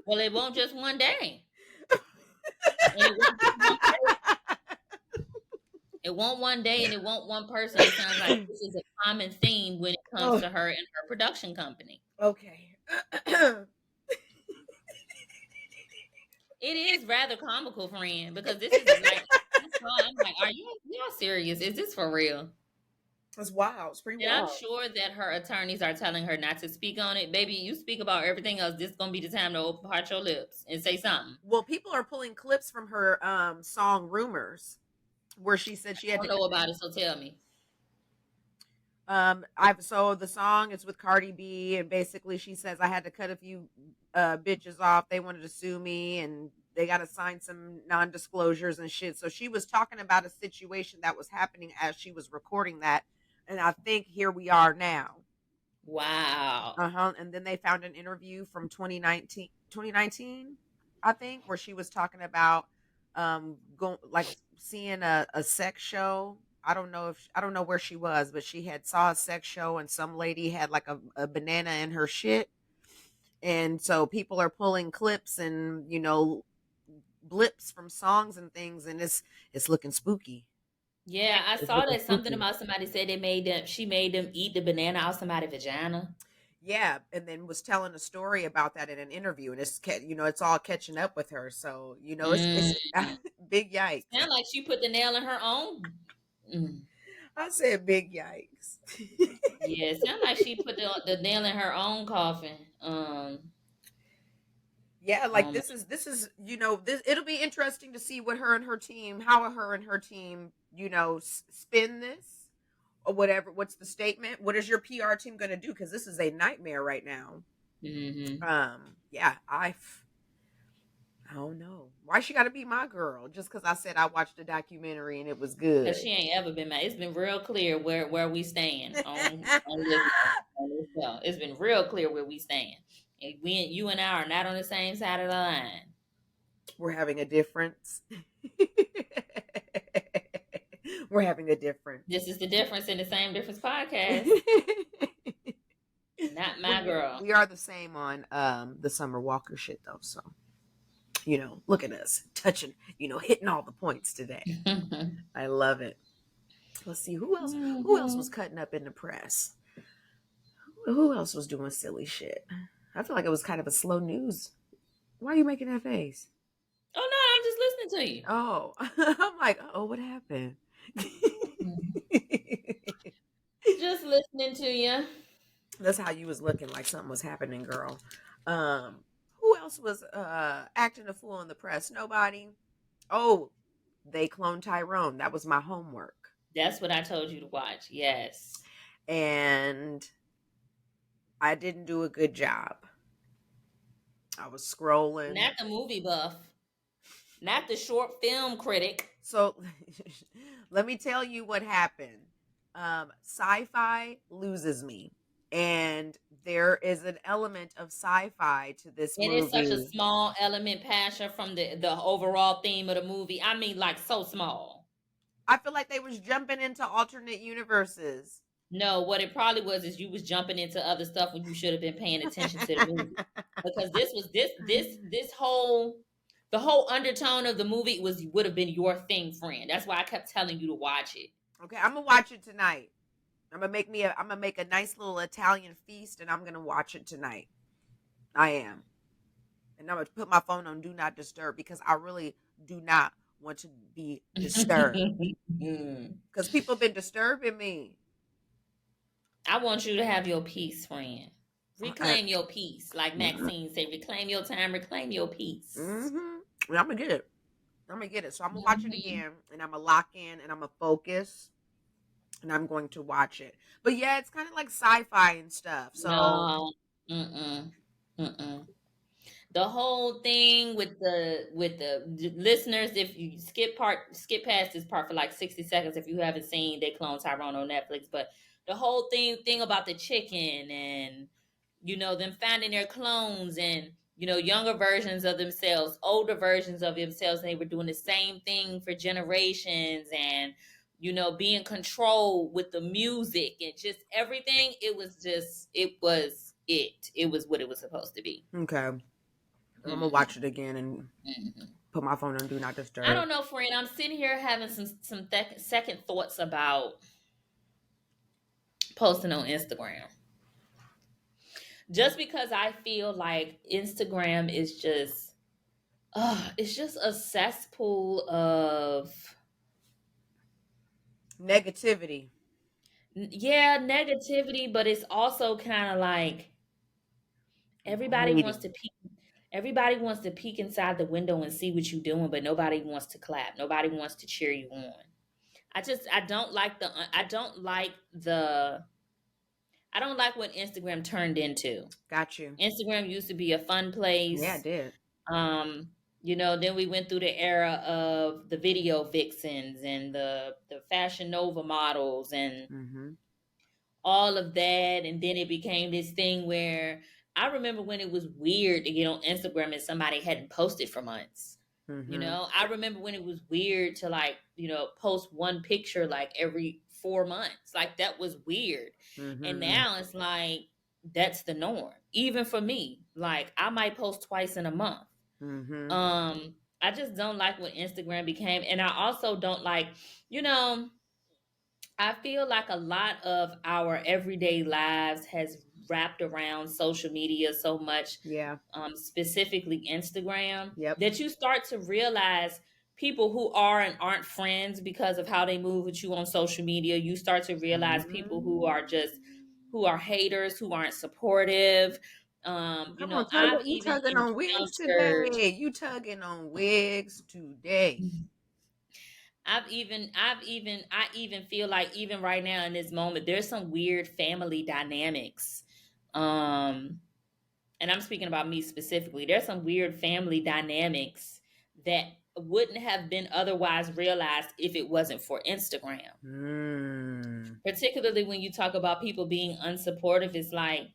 Well, it won't just one day. And it won't just one person. It won't one day, and it won't one person. It sounds like this is a common theme when it comes oh, to her and her production company. okay. It is rather comical, friend, because this is like, I'm like, are y'all serious? Is this for real? It's wild. It's pretty And I'm wild. sure that her attorneys are telling her not to speak on it. Baby, you speak about everything else. This is gonna be the time to open part your lips and say something. Well, people are pulling clips from her song "Rumors," where she said she I had don't to. know about it, so tell me. I've so the song is with Cardi B, and basically she says I had to cut a few bitches off. They wanted to sue me, and they got to sign some non-disclosures and shit. So she was talking about a situation that was happening as she was recording that, and I think here we are now. Wow. Uh-huh. And then they found an interview from 2019, I think, where she was talking about going like seeing a sex show. I don't know where she was, but she had saw a sex show and some lady had like a banana in her shit. And so people are pulling clips and, blips from songs and things, and it's looking spooky. Yeah, I It's saw looking that something spooky. about somebody said she made them eat the banana out somebody's vagina. Yeah, and then was telling a story about that in an interview, and it's all catching up with her. So Mm. it's big yikes. Sound like she put the nail in her own. Mm. I said big yikes. Yeah, it sound like she put the nail in her own coffin. Yeah, like Um, this is this it'll be interesting to see what her and her team, how her and her team, spin this or whatever. What's the statement? What is your PR team going to do? Because this is a nightmare right now. mm-hmm. Yeah, I don't know why she got to be my girl just because I said I watched a documentary and it was Cause good. she ain't ever been mad. It's been real clear where we stand on this show. It's been real clear where we stand. And you and I are not on the same side of the line. We're having a difference. We're having a difference. This is the difference in the same difference podcast. Not my we girl. we are the same on the Summer Walker shit though. So look at us touching, hitting all the points today. I love it. Let's see who else. Who else was Mhm. cutting up in the press? Who else was doing silly shit? I feel like it was kind of a slow news. Why are you making that face? Oh no, I'm just listening to you. Oh, I'm like, oh, what happened? Mhm. Just listening to you. That's how you was looking like something was happening, girl. Um, who else was acting a fool in the press? Nobody. Oh, they cloned Tyrone. That was my homework. That's what I told you to watch. Yes. And I didn't do a good job. I was scrolling. Not the movie buff. Not the short film critic. So let me tell you what happened. Sci-fi loses me. And there is an element of sci-fi to this It is such a movie. small element, Passion, from the overall theme of the movie. I mean, like so small. I feel like they was jumping into alternate universes. No, what it probably was is you was jumping into other stuff when you should have been paying attention to the movie. Because this was this whole the whole undertone of the movie would have been your thing, friend. That's why I kept telling you to watch it. Okay, I'm gonna watch it tonight. I'm gonna make a nice little Italian feast and I'm gonna watch it tonight. I am. And I'm gonna put my phone on do not disturb because I really do not want to be disturbed. Because people been disturbing me. I want you to have your peace, friend. I, Reclaim your peace. Like Maxine said, reclaim your time, reclaim your peace. mm-hmm. I'm gonna get it. I'm gonna get it. So I'm gonna watch it Mhm. again, and I'm gonna lock in, and I'm gonna focus, and I'm going to watch it. But yeah, it's kind of like sci-fi and stuff. So No. Mm-mm. Mm-mm. The whole thing with the listeners, if you skip past this part for like 60 seconds if you haven't seen They Clone Tyrone on Netflix. But the whole thing about the chicken and them finding their clones and younger versions of themselves, older versions of themselves, and they were doing the same thing for generations, and being controlled with the music and just everything. It was what it was supposed to be. okay, I'm gonna watch Hmm. it again and Hmm. put my phone on do not I disturb. don't know, friend. I'm sitting here having some second thoughts about posting on Instagram. Just because I feel like Instagram is just, it's just a cesspool of, Negativity, yeah, negativity, but it's also kind of like everybody wants to hating. peek. Everybody wants to peek inside the window and see what you're doing, but nobody wants to clap. Nobody wants to cheer you on. I don't like what Instagram turned into. Got you. Instagram used to be a fun Yeah, I place. did. Then we went through the era of the video vixens and the fashion nova models and Mm-hmm. all of that. And then it became this thing where I remember when it was weird to get on Instagram and somebody hadn't posted for months. Mm-hmm. I remember when it was weird to like, post one picture like every 4 months. Like that was weird. And Mm-hmm. now it's like that's the norm. Even for me. Like I might post twice in a month. Mm-hmm. I just don't like what Instagram became. And I also don't like, you know, I feel like a lot of our everyday lives has wrapped around social media so much, Yeah. specifically Instagram, Yep. that you start to realize people who are and aren't friends because of how they move with you on social media. You start to realize people who are haters, who aren't supportive. Come on, I've you even tugging on wigs encountered today. You tugging on wigs today. I even feel like even right now in this moment, there's some weird family dynamics. Um, and I'm speaking about me specifically. There's some weird family dynamics that wouldn't have been otherwise realized if it wasn't for Instagram. Mm. Particularly when you talk about people being unsupportive, it's like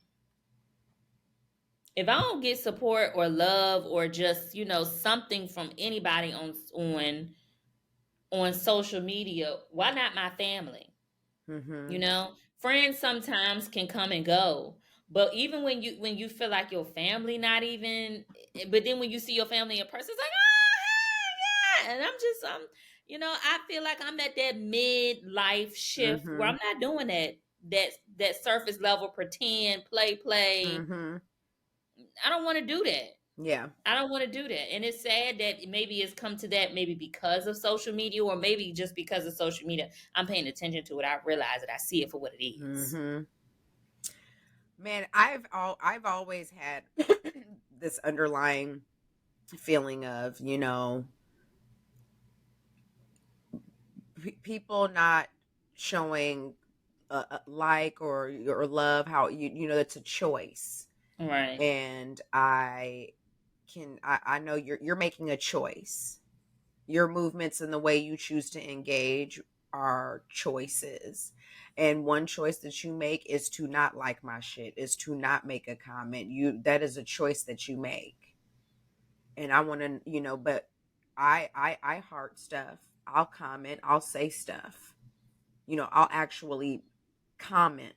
if I don't get support or love or just, something from anybody on social media, why not my family? Mm-hmm. Friends sometimes can come and go, But even when you feel like your family not even, but then when you see your family in person, it's like, oh, hey, yeah. And I feel like I'm at that midlife shift where I'm Mhm. not doing that surface level pretend play. Mhm. I don't want to do that. Yeah. I don't want to do that. And it's sad that maybe it's come to that, maybe because of social media, or maybe just because of social media. I'm paying attention to it. I realize it. I see it for what it is. Mhm. Man, I've always had this underlying feeling of, people not showing like or love, how it's a choice. Right. And I know you're making a choice. Your movements and the way you choose to engage are choices. And one choice that you make is to not like my shit, is to not make a comment. That is a choice that you make. And I want to, but I heart stuff. I'll comment, I'll say stuff. I'll actually comment,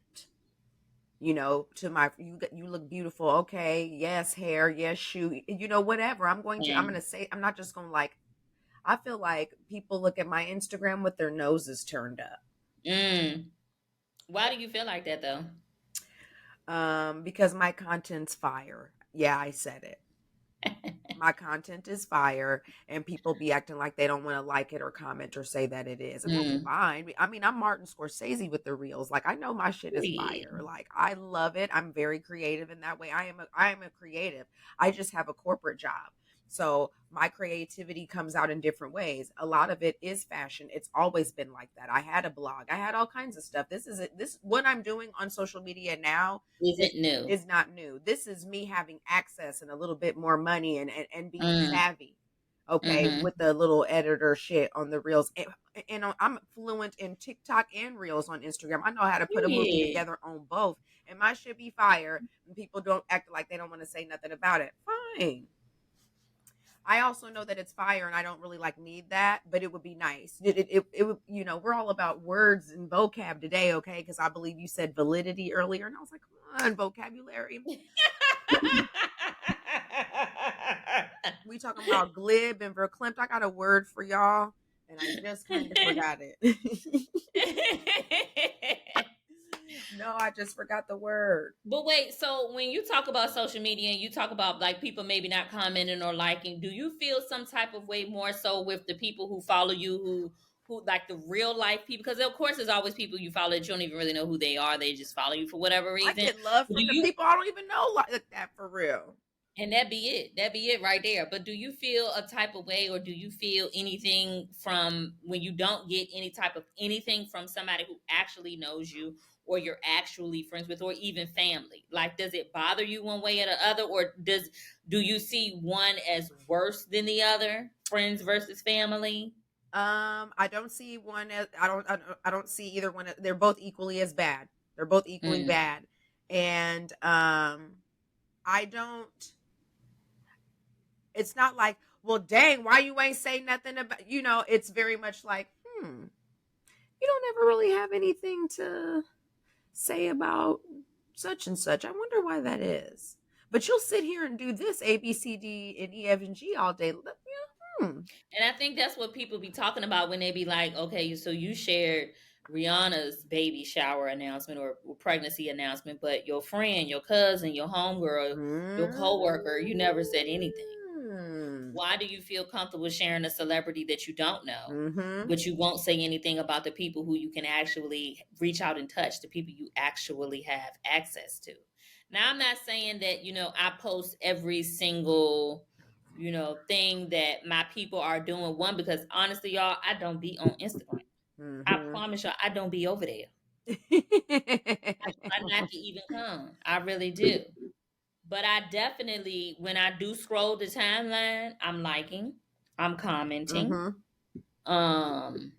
to my, you look beautiful. Okay, yes, hair, yes, shoe, whatever. I'm going to Mm. say, I'm not just going to like, I feel like people look at my Instagram with their noses turned up. Mm. Why do you feel like that though? Because my content's fire. Yeah, I said it. My content is fire, and people be acting like they don't want to like it or comment or say that it is. And that's Mm. fine. I mean, I'm Martin Scorsese with the reels. Like, I know my shit is fire. Period. Like, I love it. I'm very creative in that way. I am a creative. I just have a corporate job. So my creativity comes out in different ways. A lot of it is fashion. It's always been like that. I had a blog. I had all kinds of stuff. This what I'm doing on social media now is Isn't new. is not new. This is me having access and a little bit more money and being Mm. savvy. Okay, Mm-hmm. with the little editor shit on the reels. And I'm fluent in TikTok and reels on Instagram. I know how to put a movie Period. together on both. And my shit be fire. And people don't act like they don't want to say nothing about it. Fine. I also know that it's fire and I don't really like need that, but it would be nice. It would, we're all about words and vocab today, okay? Because I believe you said validity earlier. And I was like, come on, vocabulary. We talking about glib and verklempt. I got a word for y'all, and I just kind of forgot it. No, I just forgot the word. But wait, so when you talk about social media and you talk about like people maybe not commenting or liking, do you feel some type of way more so with the people who follow you, who like the real life people? Because of course there's always people you follow that you don't even really know who they are. They just follow you for whatever I reason. get love Do from the you people I don't even know like that for real. And that be it. That be it right there. But do you feel a type of way, or do you feel anything from when you don't get any type of anything from somebody who actually knows you, or you're actually friends with, or even family? Like, does it bother you one way or the other, or do you see one as worse than the other? Friends versus family. I don't see one as I don't see either one. They're both equally as bad. They're both equally Mm, bad, and I don't. It's not like, well, dang, why you ain't say nothing about. It's very much like, you don't ever really have anything to say about such and such. I wonder why that is. But you'll sit here and do this A, B, C, D, and E, F, and G all day. Yeah, And I think that's what people be talking about when they be like, okay, so you shared Rihanna's baby shower announcement or pregnancy announcement, but your friend, your cousin, your homegirl, your coworker, you never said anything. Mm. Why do you feel comfortable sharing a celebrity that you don't know, Mm-hmm. but you won't say anything about the people who you can actually reach out and touch, the people you actually have access to? Now, I'm not saying that, I post every single, thing that my people are doing. One, because honestly, y'all, I don't be on Instagram. I Mm-hmm. promise y'all, I don't be over there. I try not to even come. I really do. But I definitely, when I do scroll the timeline, I'm liking, I'm commenting. Mm-hmm. Um,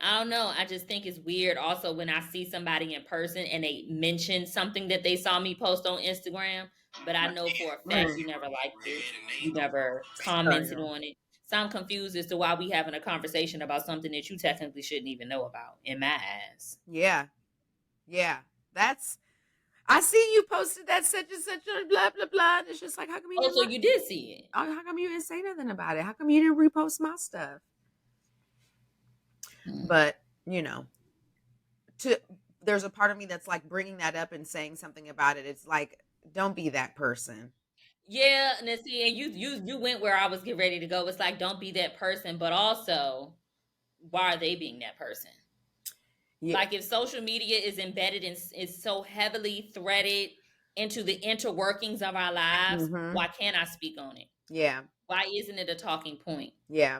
I don't know. I just think it's weird also when I see somebody in person and they mention something that they saw me post on Instagram, but I know for a fact Mm. you never liked it. You never Sorry, commented y'all. on it. So I'm confused as to why we having a conversation about something that you technically shouldn't even know about, in my eyes. Yeah. Yeah. That's I see you posted that such and such blah blah blah. And it's just like, how come you Oh, didn't? so you did see it. How come you didn't say nothing about it? How come you didn't repost my stuff? Mm. But you know, to there's a part of me that's like bringing that up and saying something about it. It's like, don't be that person. Yeah, and then see, and you went where I was getting ready to go. It's like, don't be that person, but also, why are they being that person? Yeah. Like, if social media is embedded and is so heavily threaded into the interworkings of our lives, Mm-hmm. why can't I speak on it? Yeah. Why isn't it a talking point? Yeah.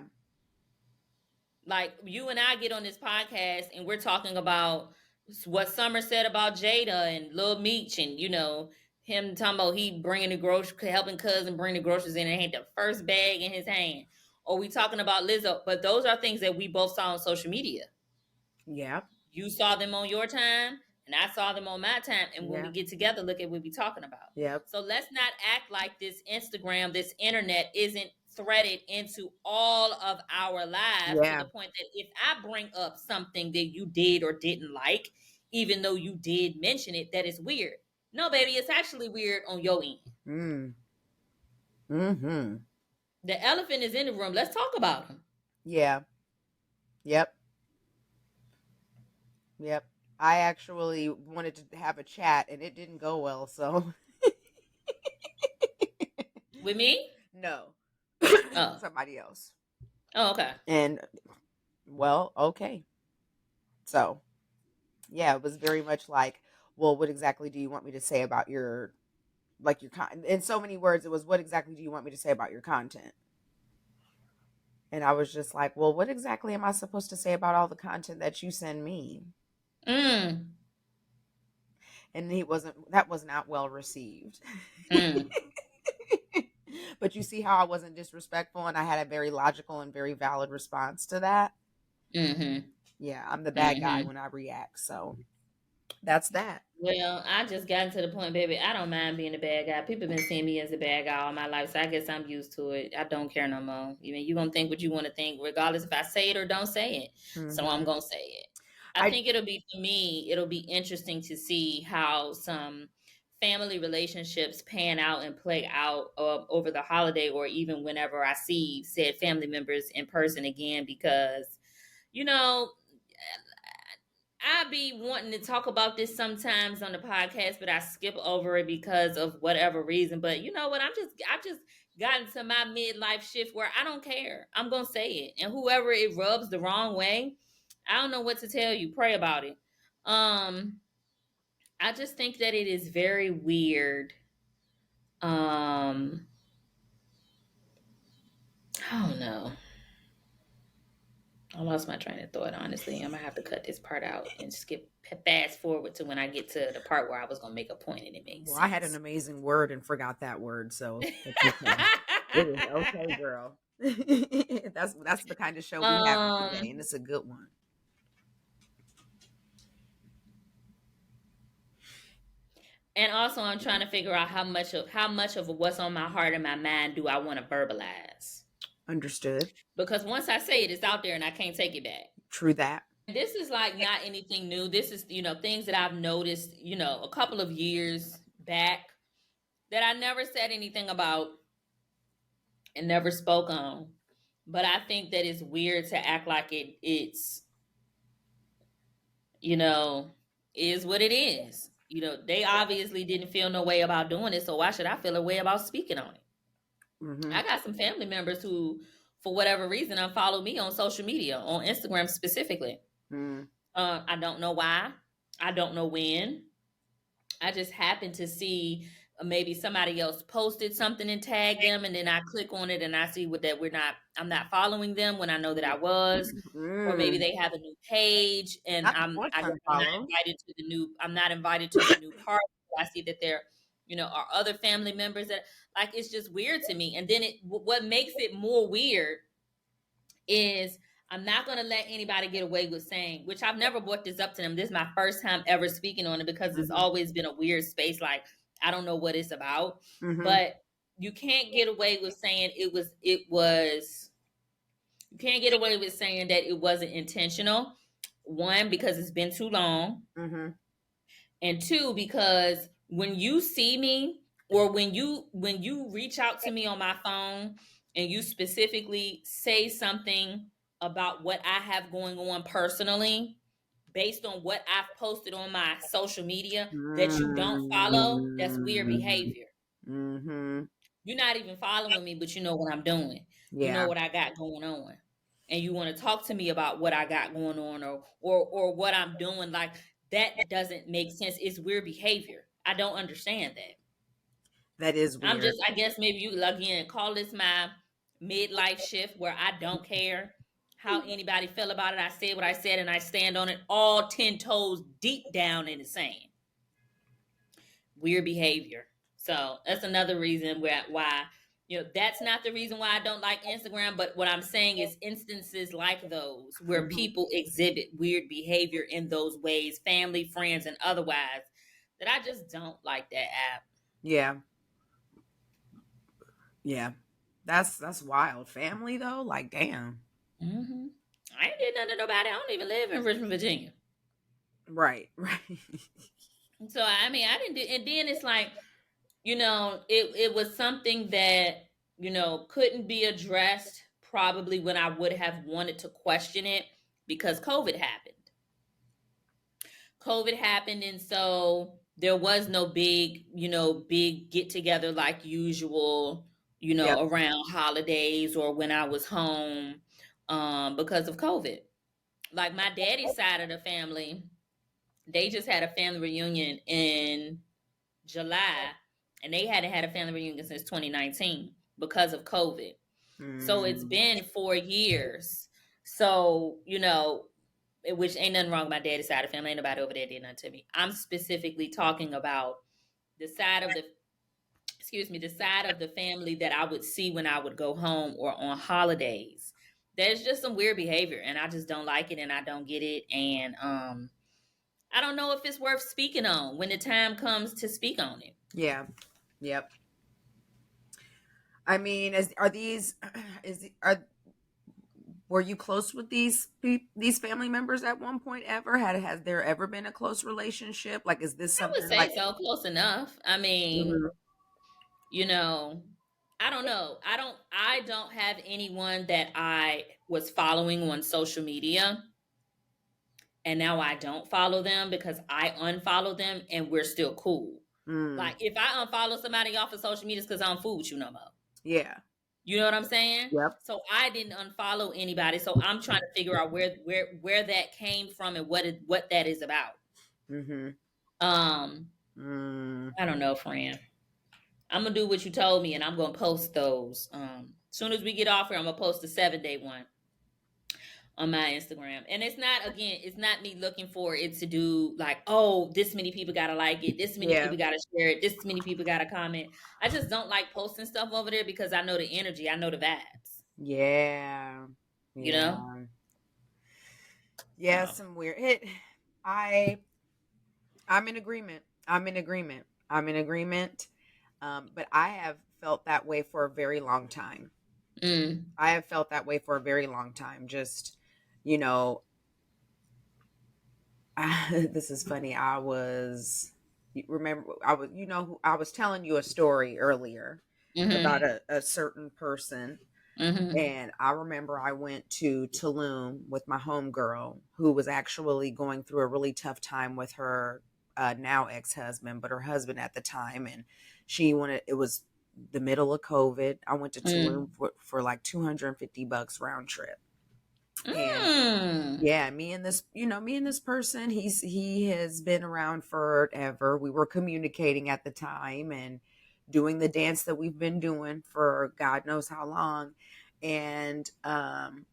Like, you and I get on this podcast and we're talking about what Summer said about Jada and Lil Meech, and him talking about he bringing the grocery, helping cousin bring the groceries in and had the first bag in his hand. Or we talking about Lizzo, but those are things that we both saw on social media. Yeah. You saw them on your time, and I saw them on my time. And when we Yeah. get together, look at what we're talking about. Yep. So let's not act like this Instagram, this internet isn't threaded into all of our lives to Yeah. the point that if I bring up something that you did or didn't like, even though you did mention it, that is weird. No, baby, it's actually weird on your end. Mm. Mm-hmm. The elephant is in the room. Let's talk about him. Yeah. Yep. Yep. I actually wanted to have a chat and it didn't go well, so With me? no. Oh. Somebody else. Oh, okay. And well, okay. So, yeah, it was very much like, well, what exactly do you want me to say about your in so many words it was, what exactly do you want me to say about your content? And I was just like, well, what exactly am I supposed to say about all the content that you send me? Mm. And that was not well received. Mm. But you see how I wasn't disrespectful and I had a very logical and very valid response to that. Mm-hmm. Yeah, I'm the bad guy Mm-hmm. when I react. So that's that. Well, I just gotten to the point, baby. I don't mind being a bad guy. People been seeing me as a bad guy all my life, so I guess I'm used to it. I don't care no more. You gonna think what you want to think, regardless if I say it or don't say it. So I'm Hmm. gonna say it. I I think it'll be for me. It'll be interesting to see how some family relationships pan out and play out over the holiday, or even whenever I see said family members in person again, because you know I be wanting to talk about this sometimes on the podcast, but I skip over it because of whatever reason. But you know what? I've just gotten to my midlife shift where I don't care. I'm gonna say it. And whoever it rubs the wrong way, I don't know what to tell you. Pray about it. Um, I just think that it is very weird. Um, I don't know. I lost my train of thought, honestly. I'm gonna have to cut this part out and skip fast forward to when I get to the part where I was gonna make a point and it made Well, I had an sense. amazing word and forgot that word, so it's okay. It is okay, girl. That's the kind of show we have today, and um it's a good one. and also I'm trying to figure out how much of what's on my heart and my mind do I want to verbalize. Understood. Because once I say it, it's out there and I can't take it back. True that. This is like not anything new. This is, things that I've noticed, a couple of years back that I never said anything about and never spoke on. But I think that it's weird to act like it's you know, is what it is. They obviously didn't feel no way about doing it, so why should I feel a way about speaking on it? Mm-hmm. I got some family members who, for whatever reason, unfollow me on social media, on Instagram specifically. Mm. I don't know why. I don't know when. I just happened to see maybe somebody else posted something and tagged them, and then I click on it and I see I'm not following them when I know that I was, or maybe Mm. they have a new page and Not the voice unfollow. I'm not invited to the new party. I see that there, are other family members that, like, it's just weird to me. And then what makes it more weird is I'm not going to let anybody get away with saying, which I've never brought this up to them. This is my first time ever speaking on it because it's Mm-hmm. always been a weird space. Like, I don't know what it's about, Mm-hmm. but you can't get away with saying you can't get away with saying that it wasn't intentional. One, because it's been too long. Mm-hmm. And two, because when you see me, or when you reach out to me on my phone and you specifically say something about what I have going on personally based on what I've posted on my social media that you don't follow, that's weird Mm-hmm. behavior. Mm-hmm. You're not even following me, but you know what I'm doing. You know Yeah, what I got going on. And you want to talk to me about what I got going on, or what I'm doing. Like, that doesn't make sense. It's weird behavior. I don't understand that. that is I'm weird. just, I guess maybe you again call this my midlife shift where I don't care how anybody feel about it. I said what I said and I stand on it, all 10 toes deep down in the sand. Weird behavior. So that's another reason why, that's not the reason why I don't like Instagram. But what I'm saying is instances like those where Mhm. people exhibit weird behavior in those ways, family, friends, and otherwise, that I just don't like that app. Yeah, yeah. That's wild. Family though, like damn. Hmm. I ain't did nothing to nobody. I don't even live in Richmond, Virginia. Right, right. So I mean, I didn't do. And then it's like, it was something that couldn't be addressed probably when I would have wanted to question it, because COVID happened, and so there was no big get together like usual, Yep. around holidays or when I was home, because of COVID. Like my daddy's side of the family, they just had a family reunion in July, and they hadn't had a family reunion since 2019 because of COVID. So it's Mm, been 4 years. So, which ain't nothing wrong with my daddy's side of the family. Ain't nobody over there did nothing to me. I'm specifically talking about the side of the the side of the family that I would see when I would go home or on holidays. There's just some weird behavior, and I just don't like it, and I don't get it. And I don't know if it's worth speaking on when the time comes to speak on it. yeah. Yep. I mean, is are these is are were you close with these family members at one point ever? Has there ever been a close relationship? Like, is this I would something say like? so, close enough. I mean, Mhm. you know, I don't know. I don't have anyone that I was following on social media and now I don't follow them because I unfollow them and we're still cool. Mm, Like if I unfollow somebody off of social media, it's because I don't fool with you no more. yeah. You know what I'm saying? Yep. So I didn't unfollow anybody. So I'm trying to figure out where that came from and what that is about. Mm-hmm. Um, Mm, I don't know, friend. I'm gonna do what you told me, and I'm gonna post those. As soon as we get off here, I'm gonna post the 7-day one on my Instagram. And it's not me looking for it to do like, oh, this many people gotta like it, this many yeah. people gotta share it, this many people gotta comment. I just don't like posting stuff over there because I know the energy, I know the vibes. Yeah. You know? Yeah. Yeah, So, some weird it. I I'm in agreement. I'm in agreement. I'm in agreement. But I have felt that way for a very long time. mm, I have felt that way for a very long time. Just, you know, this is funny. Remember, I was telling you a story earlier about mm-hmm, a certain person. mm-hmm, And I remember I went to Tulum with my homegirl who was actually going through a really tough time with her now ex-husband, but her husband at the time. And it was the middle of COVID. I went to Tulum mm, for like $250 round trip. And mm, yeah, me and this person, he has been around forever. We were communicating at the time and doing the dance that we've been doing for God knows how long. And I'm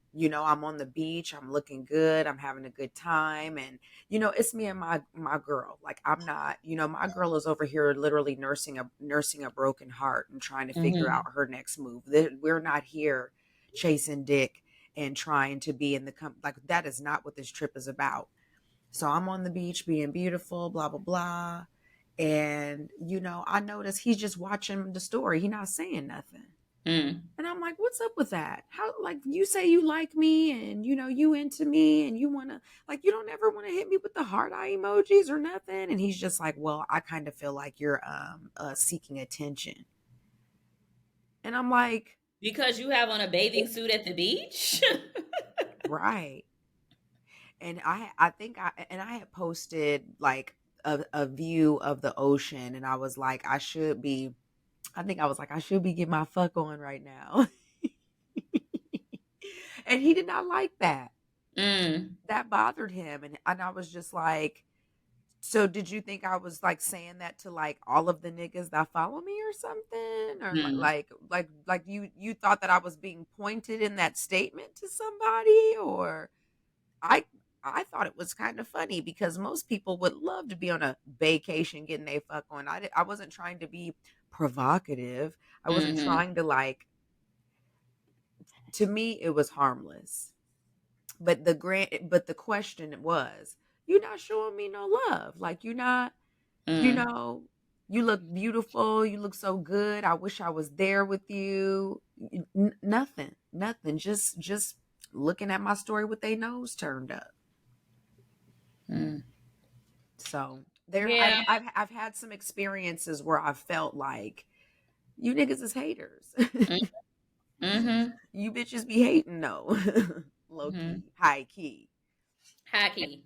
on the beach, I'm looking good, I'm having a good time. And it's me and my girl. Like I'm not, my girl is over here literally nursing a broken heart and trying to figure mm-hmm, out her next move. We're not here chasing dick and trying to be in like that is not what this trip is about. So I'm on the beach being beautiful, blah blah blah. And I notice he's just watching the story. He's not saying nothing. Mm. And I'm like, what's up with that? How, like, you say you like me and, you into me and you want to, like, you don't ever want to hit me with the heart eye emojis or nothing. And he's just like, well, I kind of feel like you're seeking attention. And I'm like, Because you have on a bathing suit at the beach? right. And I think I had posted like a view of the ocean and I was like, I should be getting my fuck on right now. And he did not like that. Mm. That bothered him. And I was just like, so did you think I was like saying that to like all of the niggas that follow me or something? Or Mm. like you thought that I was being pointed in that statement to somebody? Or I I thought it was kind of funny because most people would love to be on a vacation getting their fuck on. I wasn't trying to be provocative. I wasn't Mhm. trying to like, to me it was harmless. But the question was, you're not showing me no love. Like you're not, you Mm. know, you look beautiful, you look so good. I wish I was there with you. Nothing. Nothing. Just looking at my story with their nose turned up. Mm. So there, Yeah. I've had some experiences where I felt like you niggas is haters. Mm. Mhm. You bitches be hating, no. Low Mhm. key, high key. Hacky.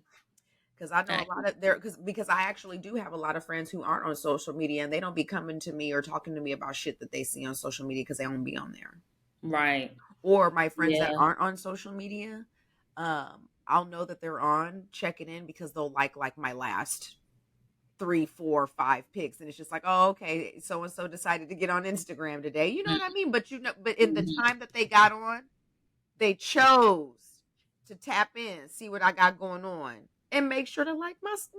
Because I know a lot Hacky. of there, because I actually do have a lot of friends who aren't on social media and they don't be coming to me or talking to me about shit that they see on social media because they don't be on there. Right. Or my friends that Yeah. aren't on social media, I'll know that they're on, check it in because they'll like my last 3, 4, 5 pics, and it's just like, oh, okay, so and so decided to get on Instagram today. You know what I mean? But but in the Mhm. time that they got on, they chose to tap in, see what I got going on, and make sure to like my, just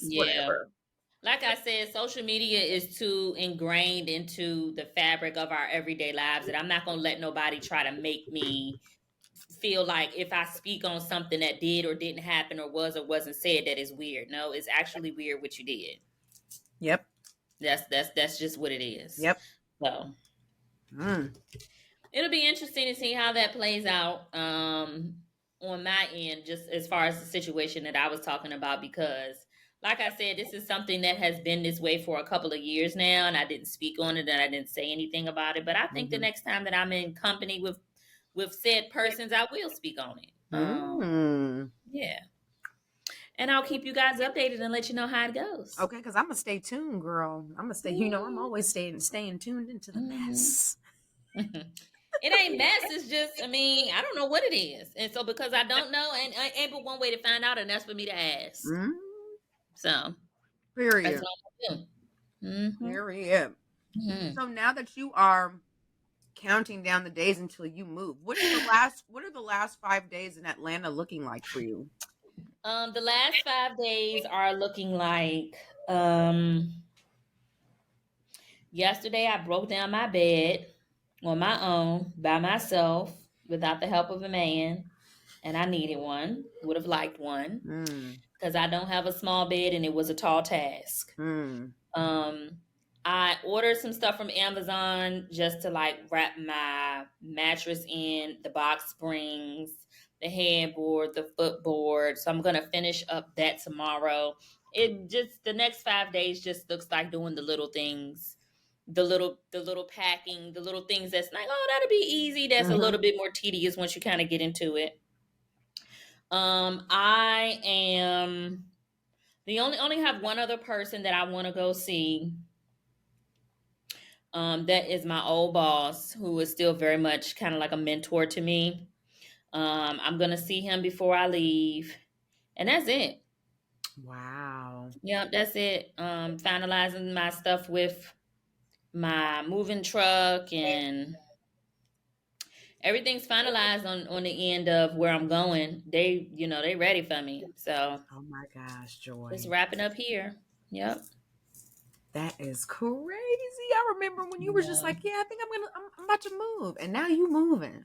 Yeah. whatever. Like I said, social media is too ingrained into the fabric of our everyday lives that I'm not going to let nobody try to make me feel like if I speak on something that did or didn't happen or was or wasn't said that is weird. No, it's actually weird what you did. Yep. That's just what it is. Yep. So Mm. it'll be interesting to see how that plays out on my end, just as far as the situation that I was talking about, because like I said, this is something that has been this way for a couple of years now, and I didn't speak on it and I didn't say anything about it. But I think the Mhm. next time that I'm in company with said persons, I will speak on it. Mm. Yeah. And I'll keep you guys updated and let you know how it goes. Okay, because I'm gonna stay tuned, girl. I'm gonna stay. I'm always staying tuned into the Mm-hmm. mess. It ain't mess. It's just, I mean, I don't know what it is. And so because I don't know, and I ain't but one way to find out, and that's for me to ask. Mm. So that's Period. all I'm gonna do. Mm-hmm. Period. Mm-hmm. So now that you are counting down the days until you move, what are the last 5 days in Atlanta looking like for you? The last 5 days are looking like um yesterday I broke down my bed on my own by myself without the help of a man, and I needed one. Would have liked one Mm. because I don't have a small bed and it was a tall task. Mm. Um, I ordered some stuff from Amazon just to like wrap my mattress in, the box springs, the headboard, the footboard. So I'm gonna finish up that tomorrow. It just the next 5 days just looks like doing the little things, the little packing, the little things that's like, oh, that'll be easy. That's a Mm-hmm. little bit more tedious once you kind of get into it. I am the only have one other person that I want to go see. That is my old boss, who is still very much kind of like a mentor to me. I'm gonna see him before I leave, and that's it. Wow. Yep, that's it. Finalizing my stuff with my moving truck, and everything's finalized on the end of where I'm going. They ready for me. So Oh my gosh, just Joy. wrapping up here. Yep. That is crazy. I remember when you were just Yeah. like, "Yeah, I think I'm about to move," and now you moving.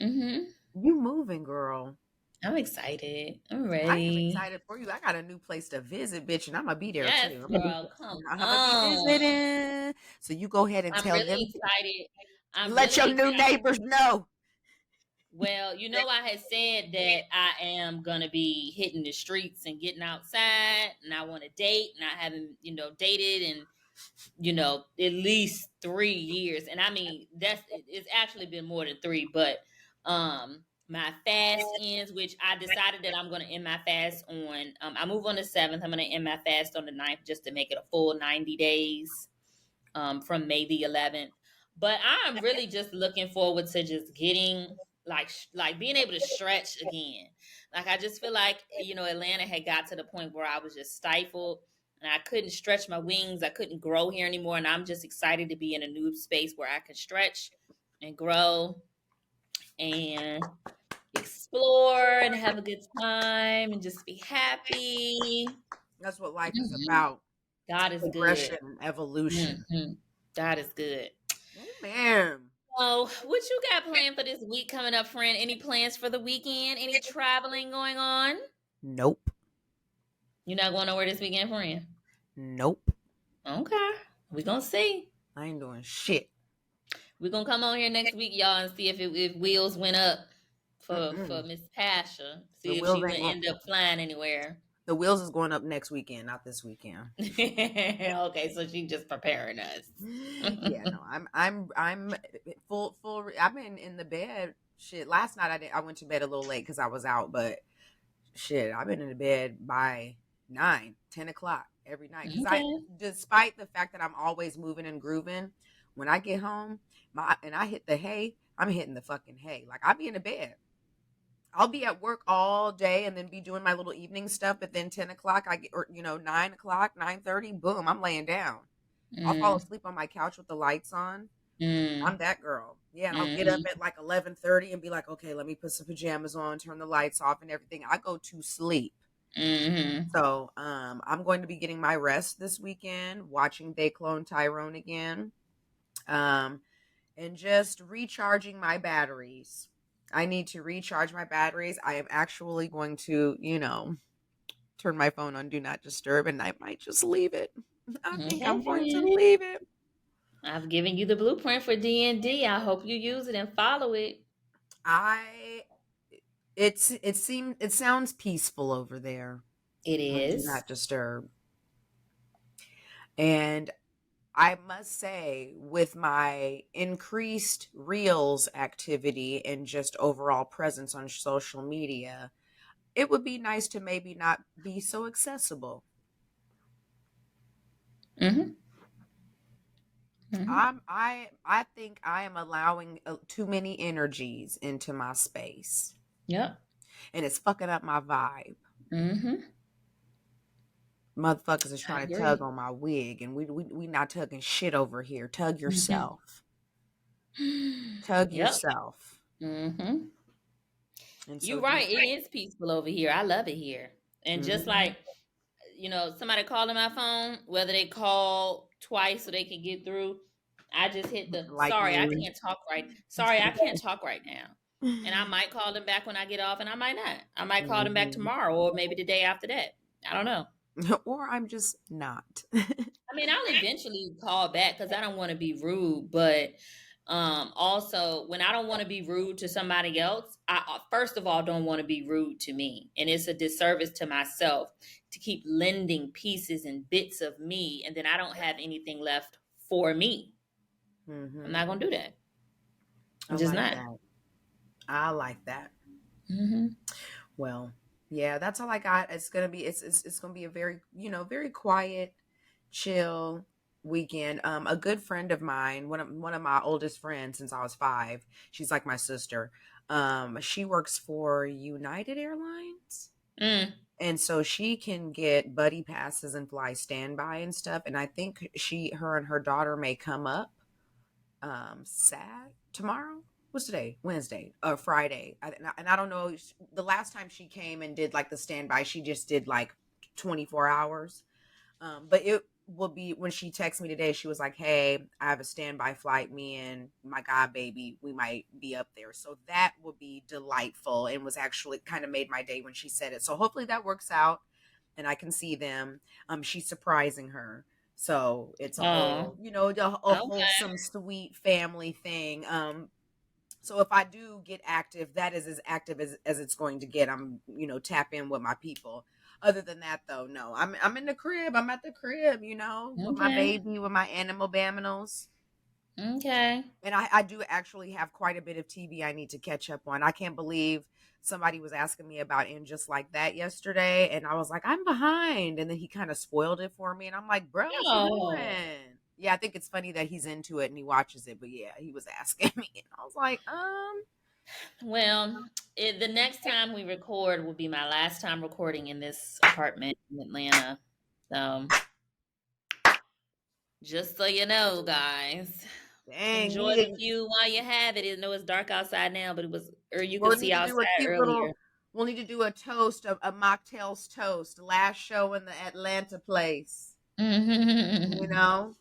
Mhm. You moving, girl. I'm excited. I'm I am ready. excited for you. I got a new place to visit, bitch, and I'm gonna be there Yes, too. girl. Come I'm gonna be on. visiting. So you go ahead and I'm tell really them. excited. I'm Let really your new excited. neighbors know. Well, I had said that I am gonna be hitting the streets and getting outside, and I want to date, and I haven't, dated in, at least 3 years. And I mean, it's actually been more than three, but my fast ends, which I decided that I'm gonna end my fast on. I move on the 7th. I'm gonna end my fast on the 9th just to make it a full 90 days from May the 11th. But I'm really just looking forward to just getting like being able to stretch again. Like I just feel like Atlanta had got to the point where I was just stifled and I couldn't stretch my wings. I couldn't grow here anymore, and I'm just excited to be in a new space where I can stretch and grow and explore and have a good time and just be happy. That's what life is Mhm. about. God is good. Progression, evolution. Hmm. God is good. Amen. Oh, what you got planned for this week coming up, friend? Any plans for the weekend? Any traveling going on? Nope. You're not going nowhere this weekend, friend? Nope. Okay. We're gonna see. I ain't doing shit. We're gonna come on here next week, y'all, and see if wheels went up for Mm-mm. Miss Pasha. The See if wheels she ain't went going. end up flying anywhere. The wheels is going up next weekend, not this weekend. Okay, so she just preparing us. Yeah, no, I'm full. I've been in the bed. Shit, last night I went to bed a little late because I was out, but shit, I've been in the bed by 9, 10 o'clock every night. Because Okay. despite the fact that I'm always moving and grooving, when I get home, I hit the hay, I'm hitting the fucking hay. Like I'll be in the bed. I'll be at work all day and then be doing my little evening stuff. But then 10 o'clock, I get, or 9 o'clock, 9:30, boom, I'm laying down. I'll fall Mm, asleep on my couch with the lights on. I'm mm, that girl. Yeah, and I'll get up mm, at like 11:30 and be like, okay, let me put some pajamas on, turn the lights off and everything. I go to sleep. mm, So I'm going to be getting my rest this weekend, watching They Clone Tyrone again, um, and just recharging my batteries. I need to recharge my batteries. I am actually going to, turn my phone on Do Not Disturb, and I might just leave it. I think Okay, I'm going to friend. leave it. I've given you the blueprint for D&D. I hope you use it and follow it. I it sounds peaceful over there It on Do is. Not Disturb. And I must say, with my increased Reels activity and just overall presence on social media, it would be nice to maybe not be so accessible. Mm-hmm. Mm-hmm. I think I am allowing too many energies into my space, Yep. and it's fucking up my vibe. Mm-hmm. Motherfuckers is I trying to tug agree. on my wig, and we not tugging shit over here. Tug Mm-hmm. yourself. Tug Yep. yourself. Mm-hmm. And so You're just right. It is peaceful over here. I love it here. And just mhm. like, somebody calling my phone, whether they call twice so they can get through, I just hit the Like sorry, I me. can't talk right. Sorry, I can't talk right now. And I might call them back when I get off, and I might not. I might call them back Mhm. tomorrow or maybe the day after that. I don't know. Or I'm just not. I mean, I'll eventually call back because I don't want to be rude, but also when I don't want to be rude to somebody else, I first of all don't want to be rude to me, and it's a disservice to myself to keep lending pieces and bits of me, and then I don't have anything left for me. I'm Hmm. not gonna do that. I I'm just like not. that. I like that. Hmm. Well, yeah, that's all I got. It's gonna be a very very quiet, chill weekend. A good friend of mine, one of my oldest friends since I was 5. She's like my sister. She works for United Airlines. Mm, And so she can get buddy passes and fly standby and stuff. And I think her and her daughter may come up tomorrow. What's today? Wednesday or Friday. And I don't know. The last time she came and did like the standby, she just did like 24 hours. But it will be when she texted me today. She was like, "Hey, I have a standby flight. Me and my god baby, we might be up there." So that will be delightful, and was actually kind of made my day when she said it. So hopefully that works out, and I can see them. She's surprising her. So it's a Oh, whole, a okay. wholesome, sweet family thing. So if I do get active, that is as active as it's going to get. I'm, tap in with my people. Other than that, though, no. I'm in the crib. I'm at the crib, with my Okay. baby, with my animal baminos. Okay. And I do actually have quite a bit of TV I need to catch up on. I can't believe somebody was asking me about And Just Like That yesterday, and I was like, I'm behind. And then he kind of spoiled it for me, and I'm like, bro, what you Oh. doing? Yeah, I think it's funny that he's into it and he watches it, but yeah, he was asking me, and I was like, Well, the next time we record will be my last time recording in this apartment in Atlanta. So, just so you know, guys, dang, enjoy the view while you have it. I know it's dark outside now, but it was, or you could we'll see need to do a outside cute earlier. little. We'll need to do a toast, a mocktails toast. Last show in the Atlanta place. You Hmm. know,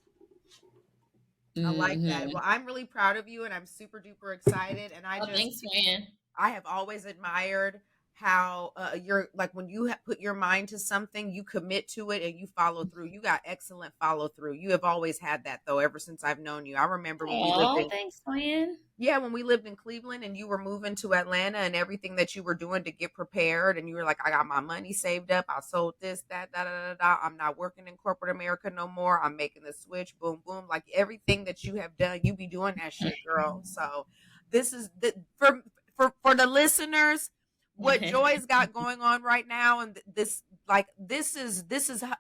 I like that. Hmm. Well, I'm really proud of you and I'm super duper excited. And Oh, thanks, friend. I have always admired how you're like when you put your mind to something, you commit to it and you follow through. You got excellent follow through. You have always had that though, ever since I've known you. I remember when we lived Oh, in thanks, friend. yeah, when we lived in Cleveland and you were moving to Atlanta and everything that you were doing to get prepared, and you were like, I got my money saved up. I sold this, that, da, da, da, da. I'm not working in corporate America no more. I'm making the switch. Boom, boom. Like everything that you have done, you be doing that shit, girl. So this is for the listeners, what Joy's got going on right now, and this like this is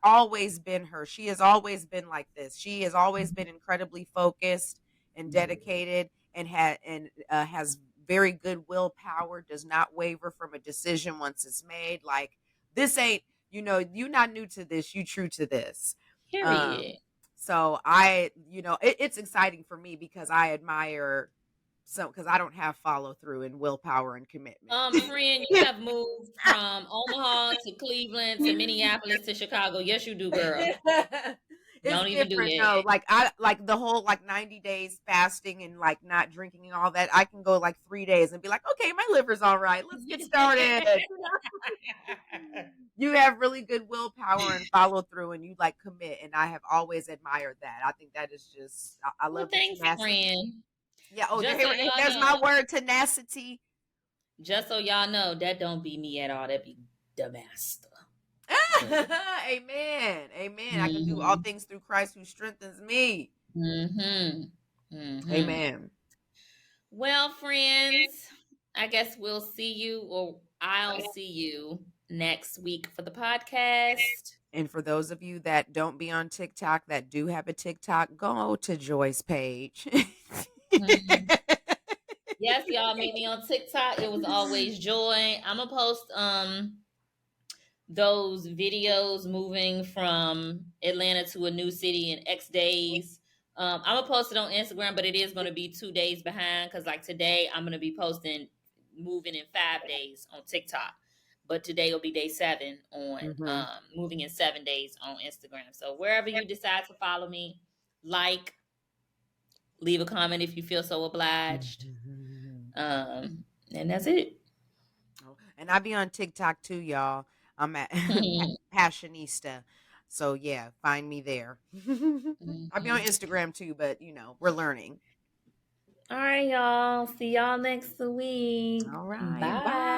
always been her. She has always been like this. She has always been incredibly focused and dedicated and has very good willpower, does not waver from a decision once it's made. Like this ain't, you're not new to this, you true to this. Period. Um, so it's exciting for me because I admire because I don't have follow through and willpower and commitment. Friend, you have moved from Omaha to Cleveland to Minneapolis to Chicago. Yes, you do, girl. It's Don't even do different that. though. Like I like the whole like 90 days fasting and like not drinking and all that. I can go like 3 days and be like, okay, my liver's all right. Let's get started. You have really good willpower and follow through and you like commit. And I have always admired that. I think that is just I Well, love the thanks, tenacity. friend. Yeah, oh Just so y'all there's know, my word, tenacity. just so y'all know, that don't be me at all. That be the master. So, Amen. Amen. I can do all mm-hmm, things through Christ who strengthens me. mm-hmm, mm-hmm. Amen. Well, friends, I guess we'll see you, or I'll see you next week for the podcast. And for those of you that don't be on TikTok, that do have a TikTok, go to Joy's page. Mhm. Yes, y'all meet me on TikTok. It was always joy. I'm gonna post those videos moving from Atlanta to a new city in X days. I'm gonna post it on Instagram, but it is gonna be 2 days behind because like today I'm gonna be posting moving in 5 days on TikTok. But today will be day 7 on Hmm. moving in 7 days on Instagram. So wherever you decide to follow me, like, leave a comment if you feel so obliged. And that's it. Oh, and I be on TikTok too, y'all. I'm at Passionista. So yeah, find me there. I'll be on Mhm. Instagram too, but we're learning. All right, y'all. See y'all next week. All right. Bye. Bye.